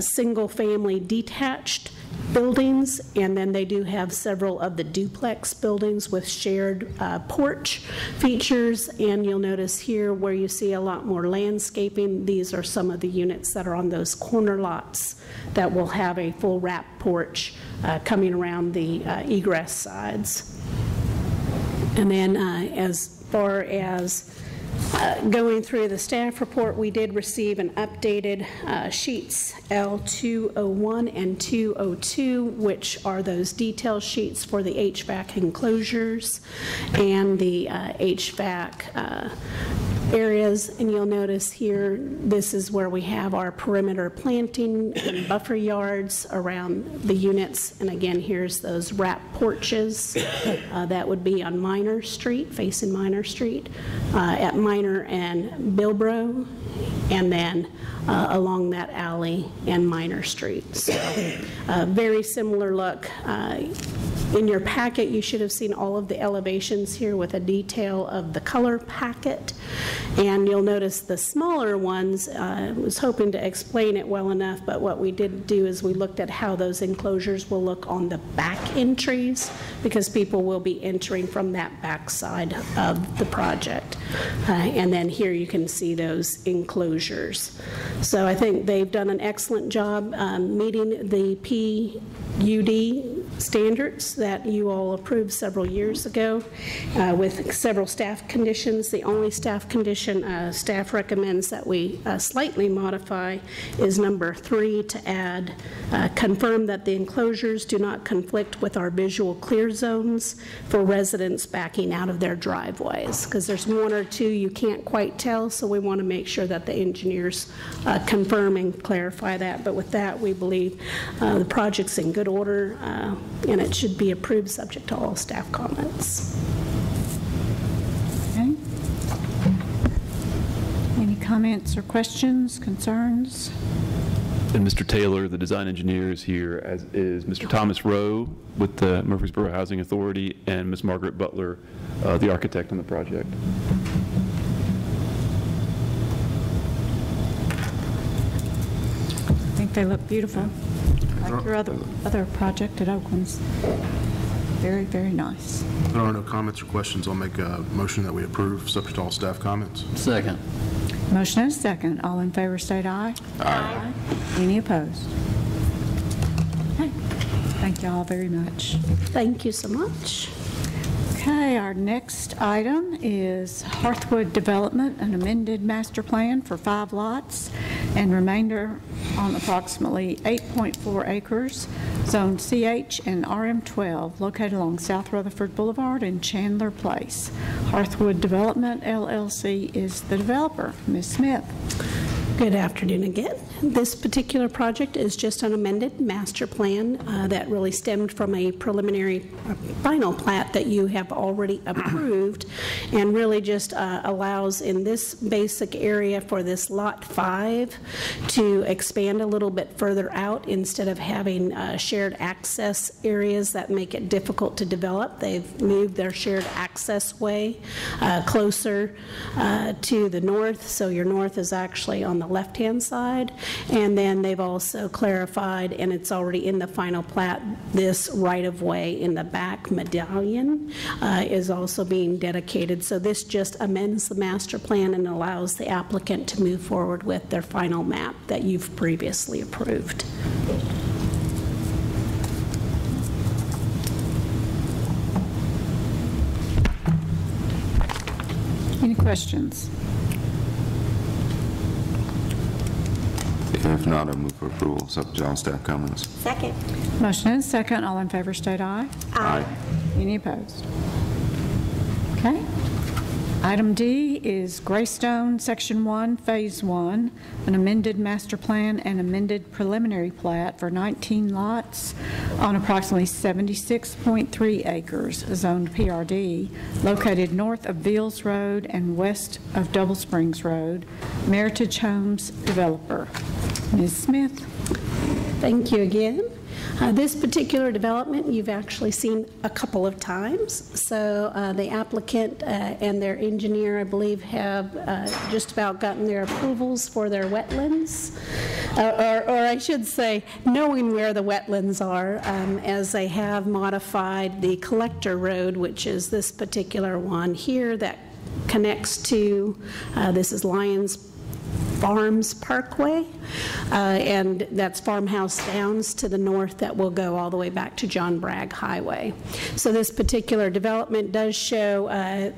single-family detached buildings, and then they do have several of the duplex buildings with shared porch features. And you'll notice here where you see a lot more landscaping, these are some of the units that are on those corner lots that will have a full wrap porch coming around the egress sides. And then as far as going through the staff report, we did receive an updated sheets L201 and 202, which are those detail sheets for the HVAC enclosures and the HVAC areas, and you'll notice here, this is where we have our perimeter planting and buffer yards around the units. And again, here's those wrap porches. That would be on Minor Street, facing Minor Street, at Minor and Bilbro, and then along that alley and Minor Street. So very similar look. In your packet, you should have seen all of the elevations here with a detail of the color packet. And you'll notice the smaller ones, I was hoping to explain it well enough, but what we did do is we looked at how those enclosures will look on the back entries, because people will be entering from that back side of the project. And then here you can see those enclosures. So I think they've done an excellent job meeting the PUD standards that you all approved several years ago with several staff conditions. The only staff condition staff recommends that we slightly modify is number 3 to add, confirm that the enclosures do not conflict with our visual clear zones for residents backing out of their driveways, because there's 1 or 2 you can't quite tell, so we want to make sure that the engineers confirm and clarify that. But with that, we believe the project's in good order, and it should be approved subject to all staff comments. Okay. Any comments or questions, concerns? And Mr. Taylor, the design engineer, is here, as is Mr. Thomas Rowe with the Murfreesboro Housing Authority, and Ms. Margaret Butler, the architect on the project. I think they look beautiful. Like your other project at Oakland's. Very, very nice. If there are no comments or questions, I'll make a motion that we approve, subject to all staff comments. Second. Motion and a second. All in favor state aye. Aye. Any opposed? Okay. Thank you all very much. Thank you so much. Okay, our next item is Hearthwood Development, an amended master plan for 5 lots and remainder on approximately 8.4 acres, zone CH and RM12, located along South Rutherford Boulevard and Chandler Place. Hearthwood Development, LLC is the developer. Ms. Smith. Good afternoon again. This particular project is just an amended master plan that really stemmed from a preliminary final plat that you have already approved, and really just allows in this basic area for this lot 5 to expand a little bit further out instead of having shared access areas that make it difficult to develop. They've moved their shared access way closer to the north, so your north is actually on the left-hand side, and then they've also clarified, and it's already in the final plat, this right-of-way in the back medallion is also being dedicated. So this just amends the master plan and allows the applicant to move forward with their final map that you've previously approved. Any questions? If not, I'll move for approval, subject to all staff comments. Second. Motion and second. All in favor state aye. Aye. Any opposed? Okay. Item D is Greystone, Section 1, Phase 1, an amended master plan and amended preliminary plat for 19 lots on approximately 76.3 acres, zoned PRD, located north of Beals Road and west of Double Springs Road. Meritage Homes developer. Ms. Smith. Thank you again. This particular development you've actually seen a couple of times. So the applicant and their engineer, I believe, have just about gotten their approvals for their wetlands, or I should say, knowing where the wetlands are, as they have modified the collector road, which is this particular one here that connects to, this is Lions Farms Parkway, and that's Farmhouse Downs to the north that will go all the way back to John Bragg Highway. So this particular development does show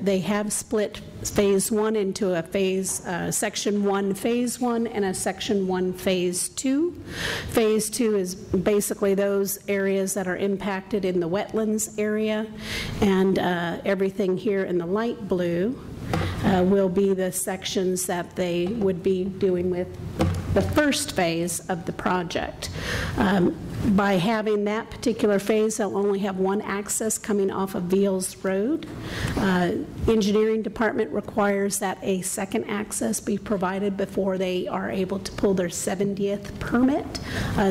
they have split Phase 1 into a phase, Section 1 Phase 1 and a Section 1 Phase 2. Phase 2 is basically those areas that are impacted in the wetlands area, and everything here in the light blue will be the sections that they would be doing with the first phase of the project. By having that particular phase, they'll only have one access coming off of Veals Road. Engineering department requires that a second access be provided before they are able to pull their 70th permit.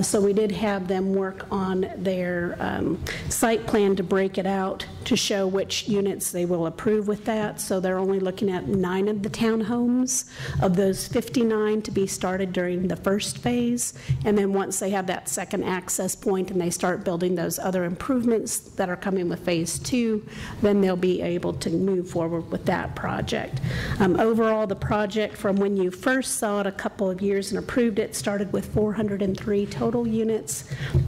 So we did have them work on their site plan to break it out to show which units they will approve with that. So they're only looking at 9 of the townhomes, of those 59 to be started during the first phase. And then once they have that second access point and they start building those other improvements that are coming with phase 2, then they'll be able to move forward with that project. Overall, the project from when you first saw it a couple of years and approved it started with 403 total units.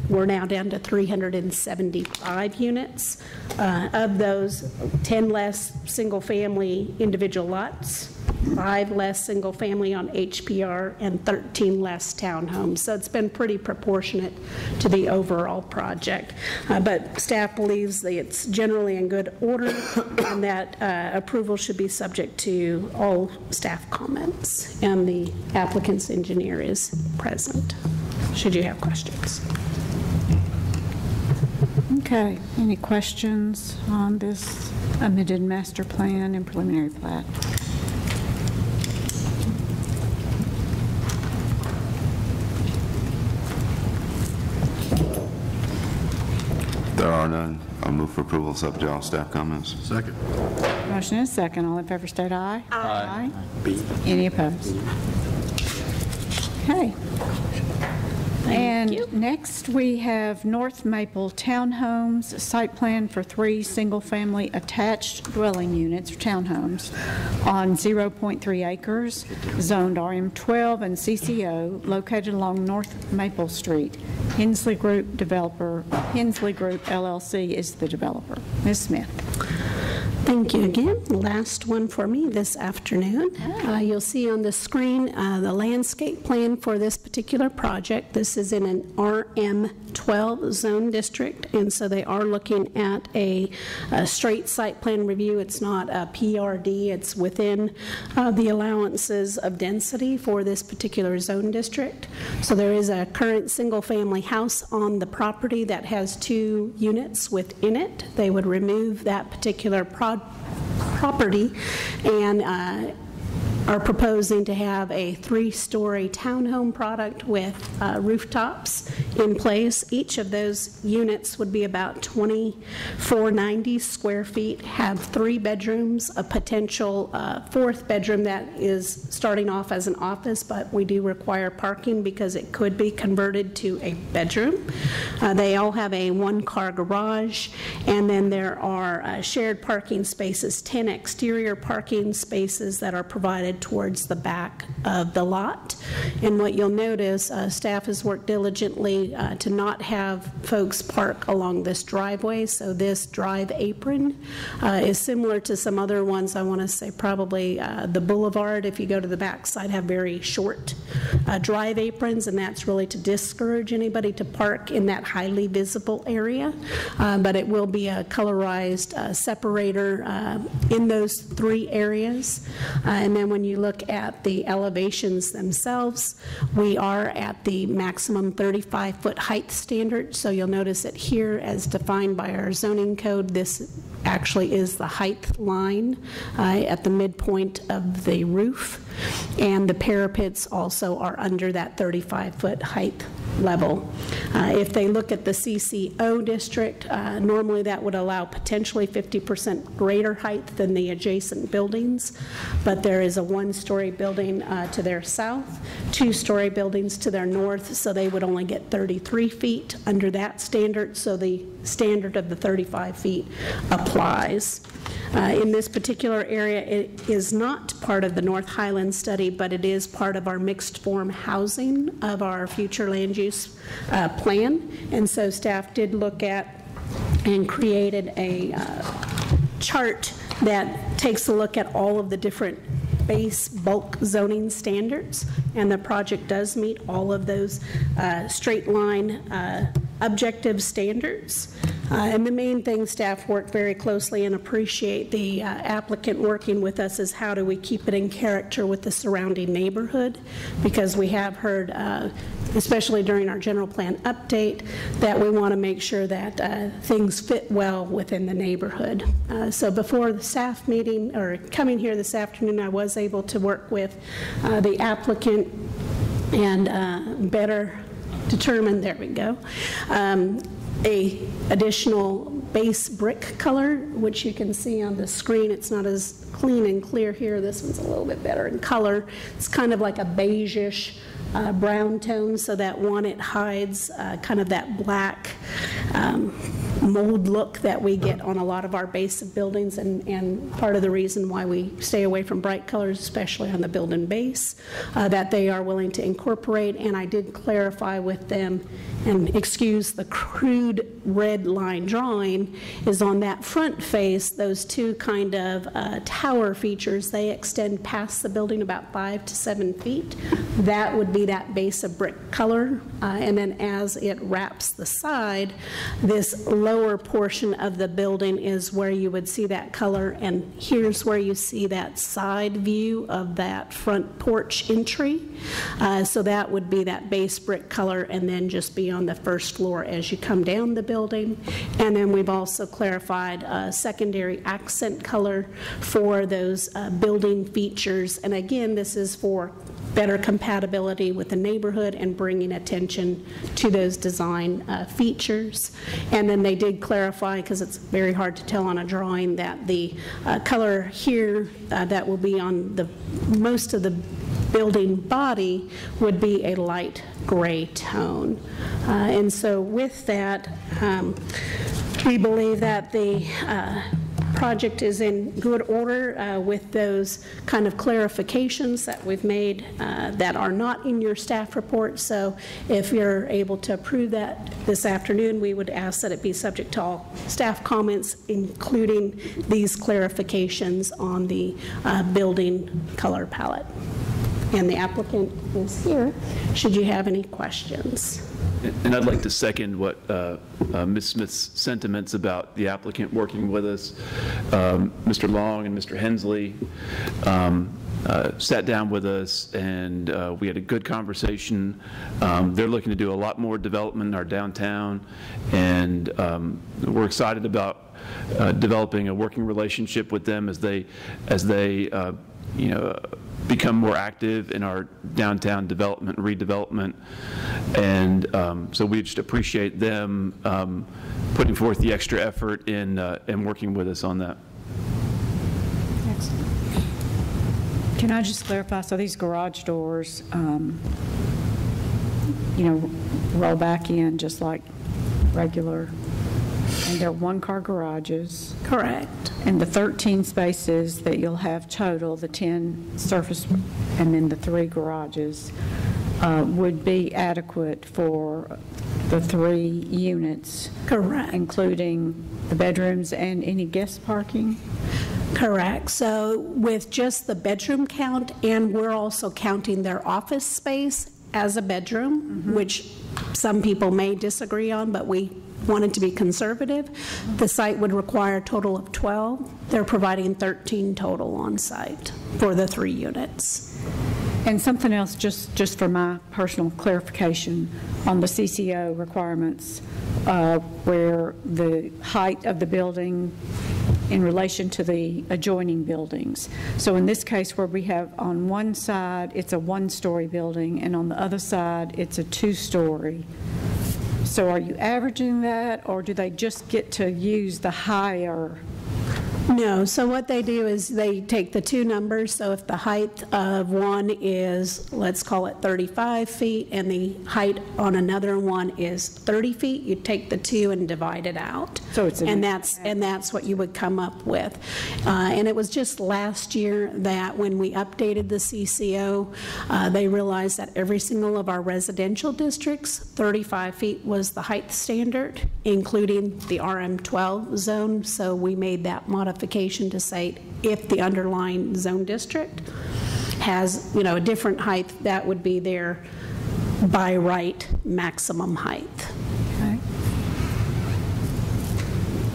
We're now down to 375 units. Of those, 10 less single-family individual lots, 5 less single-family on HPR, and 13 less townhomes. So it's been pretty proportionate to the overall project. But staff believes that it's generally in good order and that approval should be subject to all staff comments. And the applicant's engineer is present, should you have questions. Okay, any questions on this amended master plan and preliminary plat? There are none. I'll move for approval subject to all staff comments. Second. Motion is second. All in favor state aye. Aye. Any opposed? Okay. And next, we have North Maple Townhomes, site plan for 3 single-family attached dwelling units, or townhomes, on 0.3 acres, zoned RM12 and CCO, located along North Maple Street. Hensley Group developer, Hensley Group LLC is the developer. Ms. Smith. Thank you again. Last one for me this afternoon. You'll see on the screen the landscape plan for this particular project. This is in an RM12 zone district, and so they are looking at a straight site plan review. It's not a PRD. It's within the allowances of density for this particular zone district. So there is a current single-family house on the property that has 2 units within it. They would remove that particular property and are proposing to have a 3-story townhome product with rooftops in place. Each of those units would be about 2,490 square feet, have 3 bedrooms, a potential 4th bedroom that is starting off as an office, but we do require parking because it could be converted to a bedroom. They all have a 1-car garage, and then there are shared parking spaces, 10 exterior parking spaces that are provided towards the back of the lot. And what you'll notice, staff has worked diligently to not have folks park along this driveway. So this drive apron is similar to some other ones. I want to say probably the Boulevard, if you go to the back side, have very short drive aprons, and that's really to discourage anybody to park in that highly visible area. But it will be a colorized separator in those 3 areas. And then when you look at the elevations themselves, we are at the maximum 35-foot height standard. So you'll notice that here, as defined by our zoning code, this actually is the height line at the midpoint of the roof. And the parapets also are under that 35-foot height level. If they look at the CCO district, normally that would allow potentially 50% greater height than the adjacent buildings, but there is a 1-story building to their south, 2-story buildings to their north, so they would only get 33 feet under that standard, so the standard of the 35 feet applies. In this particular area, it is not part of the North Highland study, but it is part of our mixed form housing of our future land use plan. And so staff did look at and created a chart that takes a look at all of the different base bulk zoning standards, and the project does meet all of those straight line objective standards. And the main thing staff worked very closely and appreciate the applicant working with us is how do we keep it in character with the surrounding neighborhood, because we have heard, especially during our general plan update, that we want to make sure that things fit well within the neighborhood. So before the staff meeting, or coming here this afternoon, I was able to work with the applicant and better determine, there we go, a additional base brick color, which you can see on the screen. It's not as clean and clear here. This one's a little bit better in color. It's kind of like a beige-ish brown tone, so that one, it hides kind of that black mold look that we get on a lot of our base of buildings, and part of the reason why we stay away from bright colors, especially on the building base, that they are willing to incorporate. And I did clarify with them, and excuse the crude red line drawing, is on that front face, those two kind of tower features, they extend past the building about 5 to 7 feet. That would be that base of brick color, and then as it wraps the side, this lower portion of the building is where you would see that color, and here's where you see that side view of that front porch entry. So that would be that base brick color, and then just be on the first floor as you come down the building. And then we've also clarified a secondary accent color for those building features. And again, this is for better compatibility with the neighborhood and bringing attention to those design features. And then they did clarify, because it's very hard to tell on a drawing, that the color here that will be on the most of the building body would be a light gray tone. And so with that, we believe that the project is in good order with those kind of clarifications that we've made that are not in your staff report. So if you're able to approve that this afternoon, we would ask that it be subject to all staff comments, including these clarifications on the building color palette. And the applicant is here, should you have any questions. And I'd like to second what Ms. Smith's sentiments about the applicant working with us. Mr. Long and Mr. Hensley sat down with us, and we had a good conversation. They're looking to do a lot more development in our downtown, and we're excited about developing a working relationship with them as they become more active in our downtown development and redevelopment. And so we just appreciate them putting forth the extra effort in working with us on that. Excellent. Can I just clarify, so these garage doors, roll back in just like regular, and they're one-car garages? Correct. And the 13 spaces that you'll have total, the 10 surface and then the 3 garages, would be adequate for the 3 units? Correct. Including the bedrooms and any guest parking? Correct. So with just the bedroom count, and we're also counting their office space as a bedroom, which some people may disagree on, but we wanted to be conservative. The site would require a total of 12. They're providing 13 total on site for the 3 units. And something else, just for my personal clarification on the CCO requirements, where the height of the building in relation to the adjoining buildings. So in this case, where we have on one side, it's a 1-story building, and on the other side, it's a 2-story. So are you averaging that, or do they just get to use the higher? No, so what they do is they take the 2 numbers. So if the height of one is, let's call it 35 feet, and the height on another one is 30 feet, you take the 2 and divide it out. So it's and that's what you would come up with. And it was just last year that when we updated the CCO, they realized that every single of our residential districts, 35 feet was the height standard, including the RM12 zone. So we made that modification to say if the underlying zone district has, a different height, that would be their by right maximum height. Okay.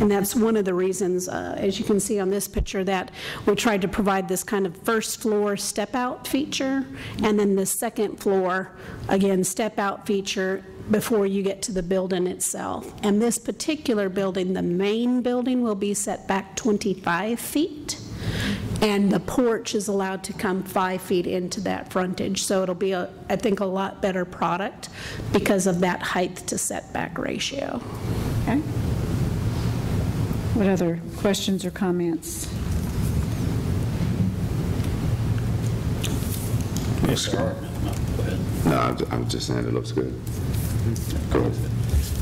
And that's one of the reasons, as you can see on this picture, that we tried to provide this kind of first floor step-out feature, and then the second floor, again, step-out feature before you get to the building itself. And this particular building, the main building, will be set back 25 feet. And the porch is allowed to come 5 feet into that frontage. So it'll be, I think, a lot better product because of that height to setback ratio. Okay. What other questions or comments? Yes, sir. No, I'm just saying it looks good. Go ahead.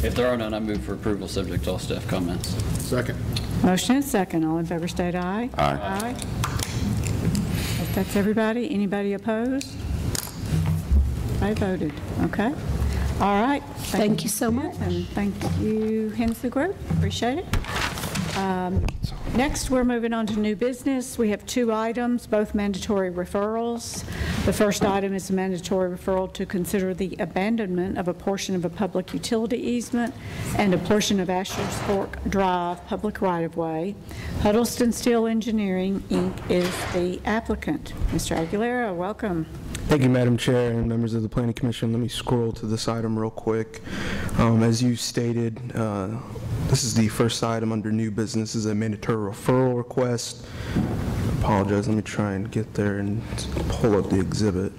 If there are none, I move for approval subject to all staff comments. Second. Motion and second. All in favor state aye. Aye. If that's everybody, anybody opposed? I voted. Okay. All right. Thank you so much. And thank you, Hensley Group. Appreciate it. Next, we're moving on to new business. We have 2 items, both mandatory referrals. The first item is a mandatory referral to consider the abandonment of a portion of a public utility easement and a portion of Asher's Fork Drive public right-of-way. Huddleston Steel Engineering, Inc. is the applicant. Mr. Aguilera, welcome. Thank you, Madam Chair and members of the Planning Commission. Let me scroll to this item real quick. As you stated, this is the first item under new business. This is a mandatory referral request. I apologize. Let me try and get there and pull up the exhibit.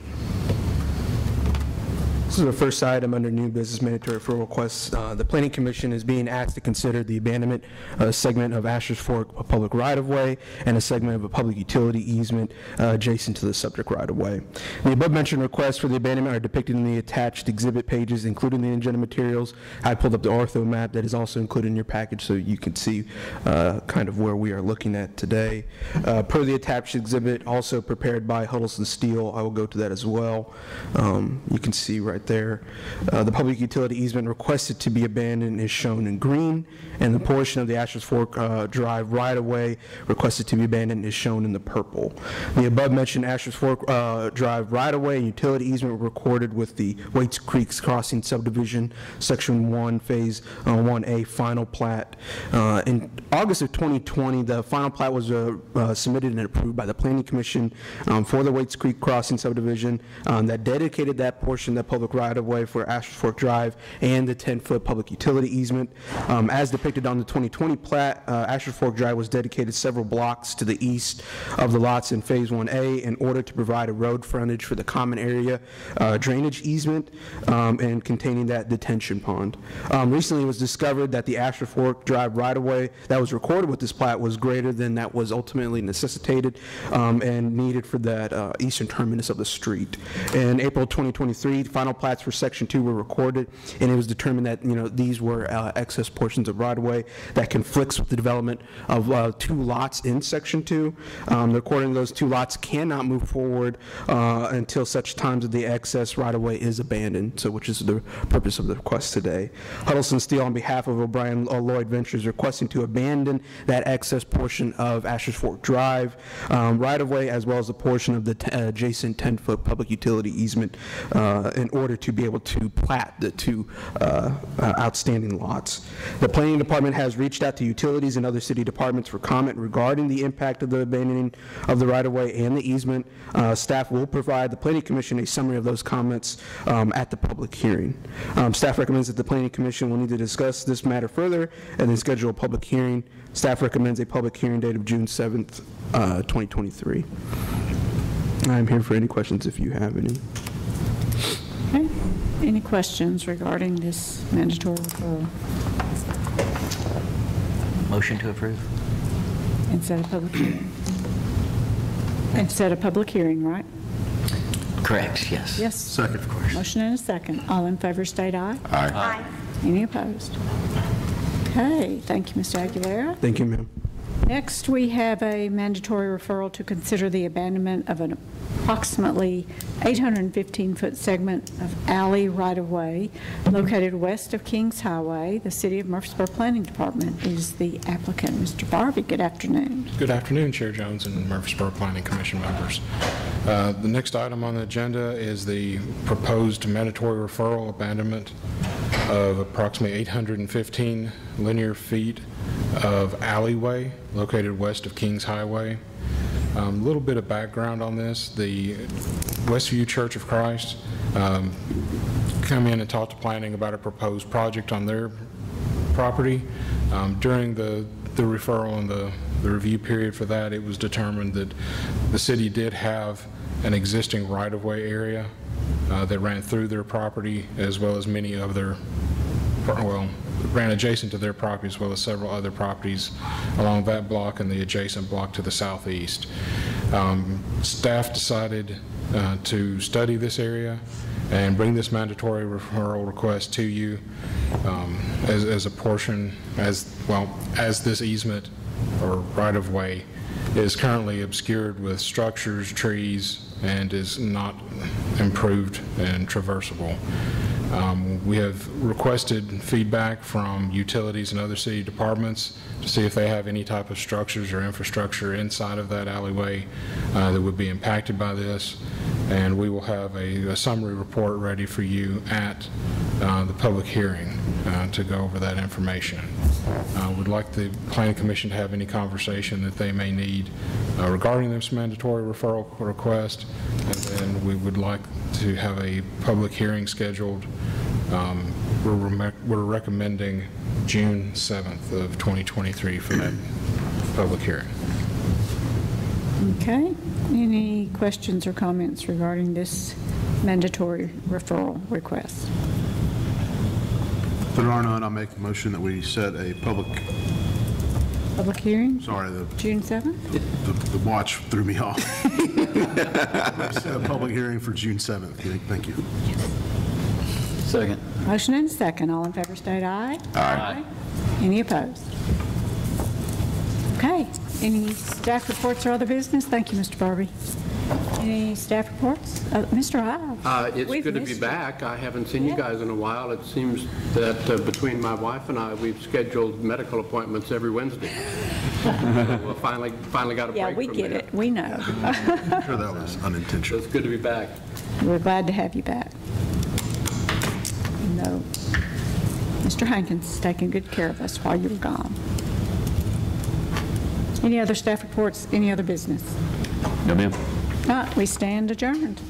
This is the first item under new business mandatory referral requests. The Planning Commission is being asked to consider the abandonment of a segment of Asher's Fork, a public right-of-way, and a segment of a public utility easement adjacent to the subject right-of-way. The above-mentioned requests for the abandonment are depicted in the attached exhibit pages, including the agenda materials. I pulled up the ortho map that is also included in your package so you can see kind of where we are looking at today. Per the attached exhibit, also prepared by Huddleston Steel, I will go to that as well. You can see right there. The public utility easement requested to be abandoned is shown in green, and the portion of the Asher's Fork Drive right-of-way requested to be abandoned is shown in the purple. The above-mentioned Asher's Fork Drive right-of-way and utility easement were recorded with the Waits Creek Crossing Subdivision, Section 1, Phase 1A final plat. In August of 2020, the final plat was submitted and approved by the Planning Commission for the Waits Creek Crossing Subdivision that dedicated that portion of the public right-of-way for Asher's Fork Drive and the 10-foot public utility easement. As depicted on the 2020 plat, Asher's Fork Drive was dedicated several blocks to the east of the lots in Phase 1A in order to provide a road frontage for the common area drainage easement and containing that detention pond. Recently, it was discovered that the Asher's Fork Drive right-of-way that was recorded with this plat was greater than that was ultimately necessitated and needed for that eastern terminus of the street. In April 2023, the final plats for Section 2 were recorded, and it was determined that these were excess portions of right-of-way that conflicts with the development of 2 lots in Section 2. The recording of those 2 lots cannot move forward until such times that the excess right-of-way is abandoned, so which is the purpose of the request today. Huddleston Steel, on behalf of O'Brien Lloyd Ventures, requesting to abandon that excess portion of Asher's Fork Drive right-of-way, as well as a portion of the adjacent 10-foot public utility easement in order to be able to plat the 2 outstanding lots. The Planning Department has reached out to utilities and other city departments for comment regarding the impact of the abandoning of the right-of-way and the easement. Staff will provide the Planning Commission a summary of those comments at the public hearing. Staff recommends that the Planning Commission will need to discuss this matter further and then schedule a public hearing. Staff recommends a public hearing date of June 7th, 2023. I'm here for any questions if you have any. Okay. Any questions regarding this mandatory referral? Motion to approve. And set a public hearing. And set a public hearing, right? Correct, yes. Yes. Second, of course. Motion and a second. All in favor state aye. Aye. Any opposed? Okay, thank you, Mr. Aguilera. Thank you, ma'am. Next, we have a mandatory referral to consider the abandonment of an approximately 815-foot segment of alley right-of-way located west of Kings Highway. The City of Murfreesboro Planning Department is the applicant. Mr. Barbie, good afternoon. Good afternoon, Chair Jones and Murfreesboro Planning Commission members. The next item on the agenda is the proposed mandatory referral abandonment of approximately 815 linear feet of alleyway located west of Kings Highway. A little bit of background on this. The Westview Church of Christ come in and talk to planning about a proposed project on their property. During the referral and the review period for that, it was determined that the city did have an existing right-of-way area that ran through their property, as well as many of their, well, ran adjacent to their property, as well as several other properties along that block and the adjacent block to the southeast. Staff decided to study this area and bring this mandatory referral request to you as a portion, as well as this easement or right-of-way is currently obscured with structures, trees, and is not improved and traversable. We have requested feedback from utilities and other city departments to see if they have any type of structures or infrastructure inside of that alleyway that would be impacted by this, and we will have a summary report ready for you at the public hearing to go over that information. Would like the Planning Commission to have any conversation that they may need regarding this mandatory referral request, and then we would like to have a public hearing scheduled. We're recommending June 7th of 2023 for that public hearing. Okay. Any questions or comments regarding this mandatory referral request? If there are none, I'll make a motion that we set a public hearing? Sorry, June 7th? the watch threw me off. Set a public hearing for June 7th. Thank you. Second. Motion and a second. All in favor state aye. Aye. Any opposed? Okay. Any staff reports or other business? Thank you, Mr. Barbie. Any staff reports? Mr. Ives? It's good to be back. I haven't seen you guys in a while. It seems that between my wife and I, we've scheduled medical appointments every Wednesday. So finally got a break from Yeah, we get that. it. We know. I'm sure that was unintentional. It's good to be back. We're glad to have you back. No, Mr. Hankins is taking good care of us while you were gone. Any other staff reports? Any other business? No, ma'am. We stand adjourned.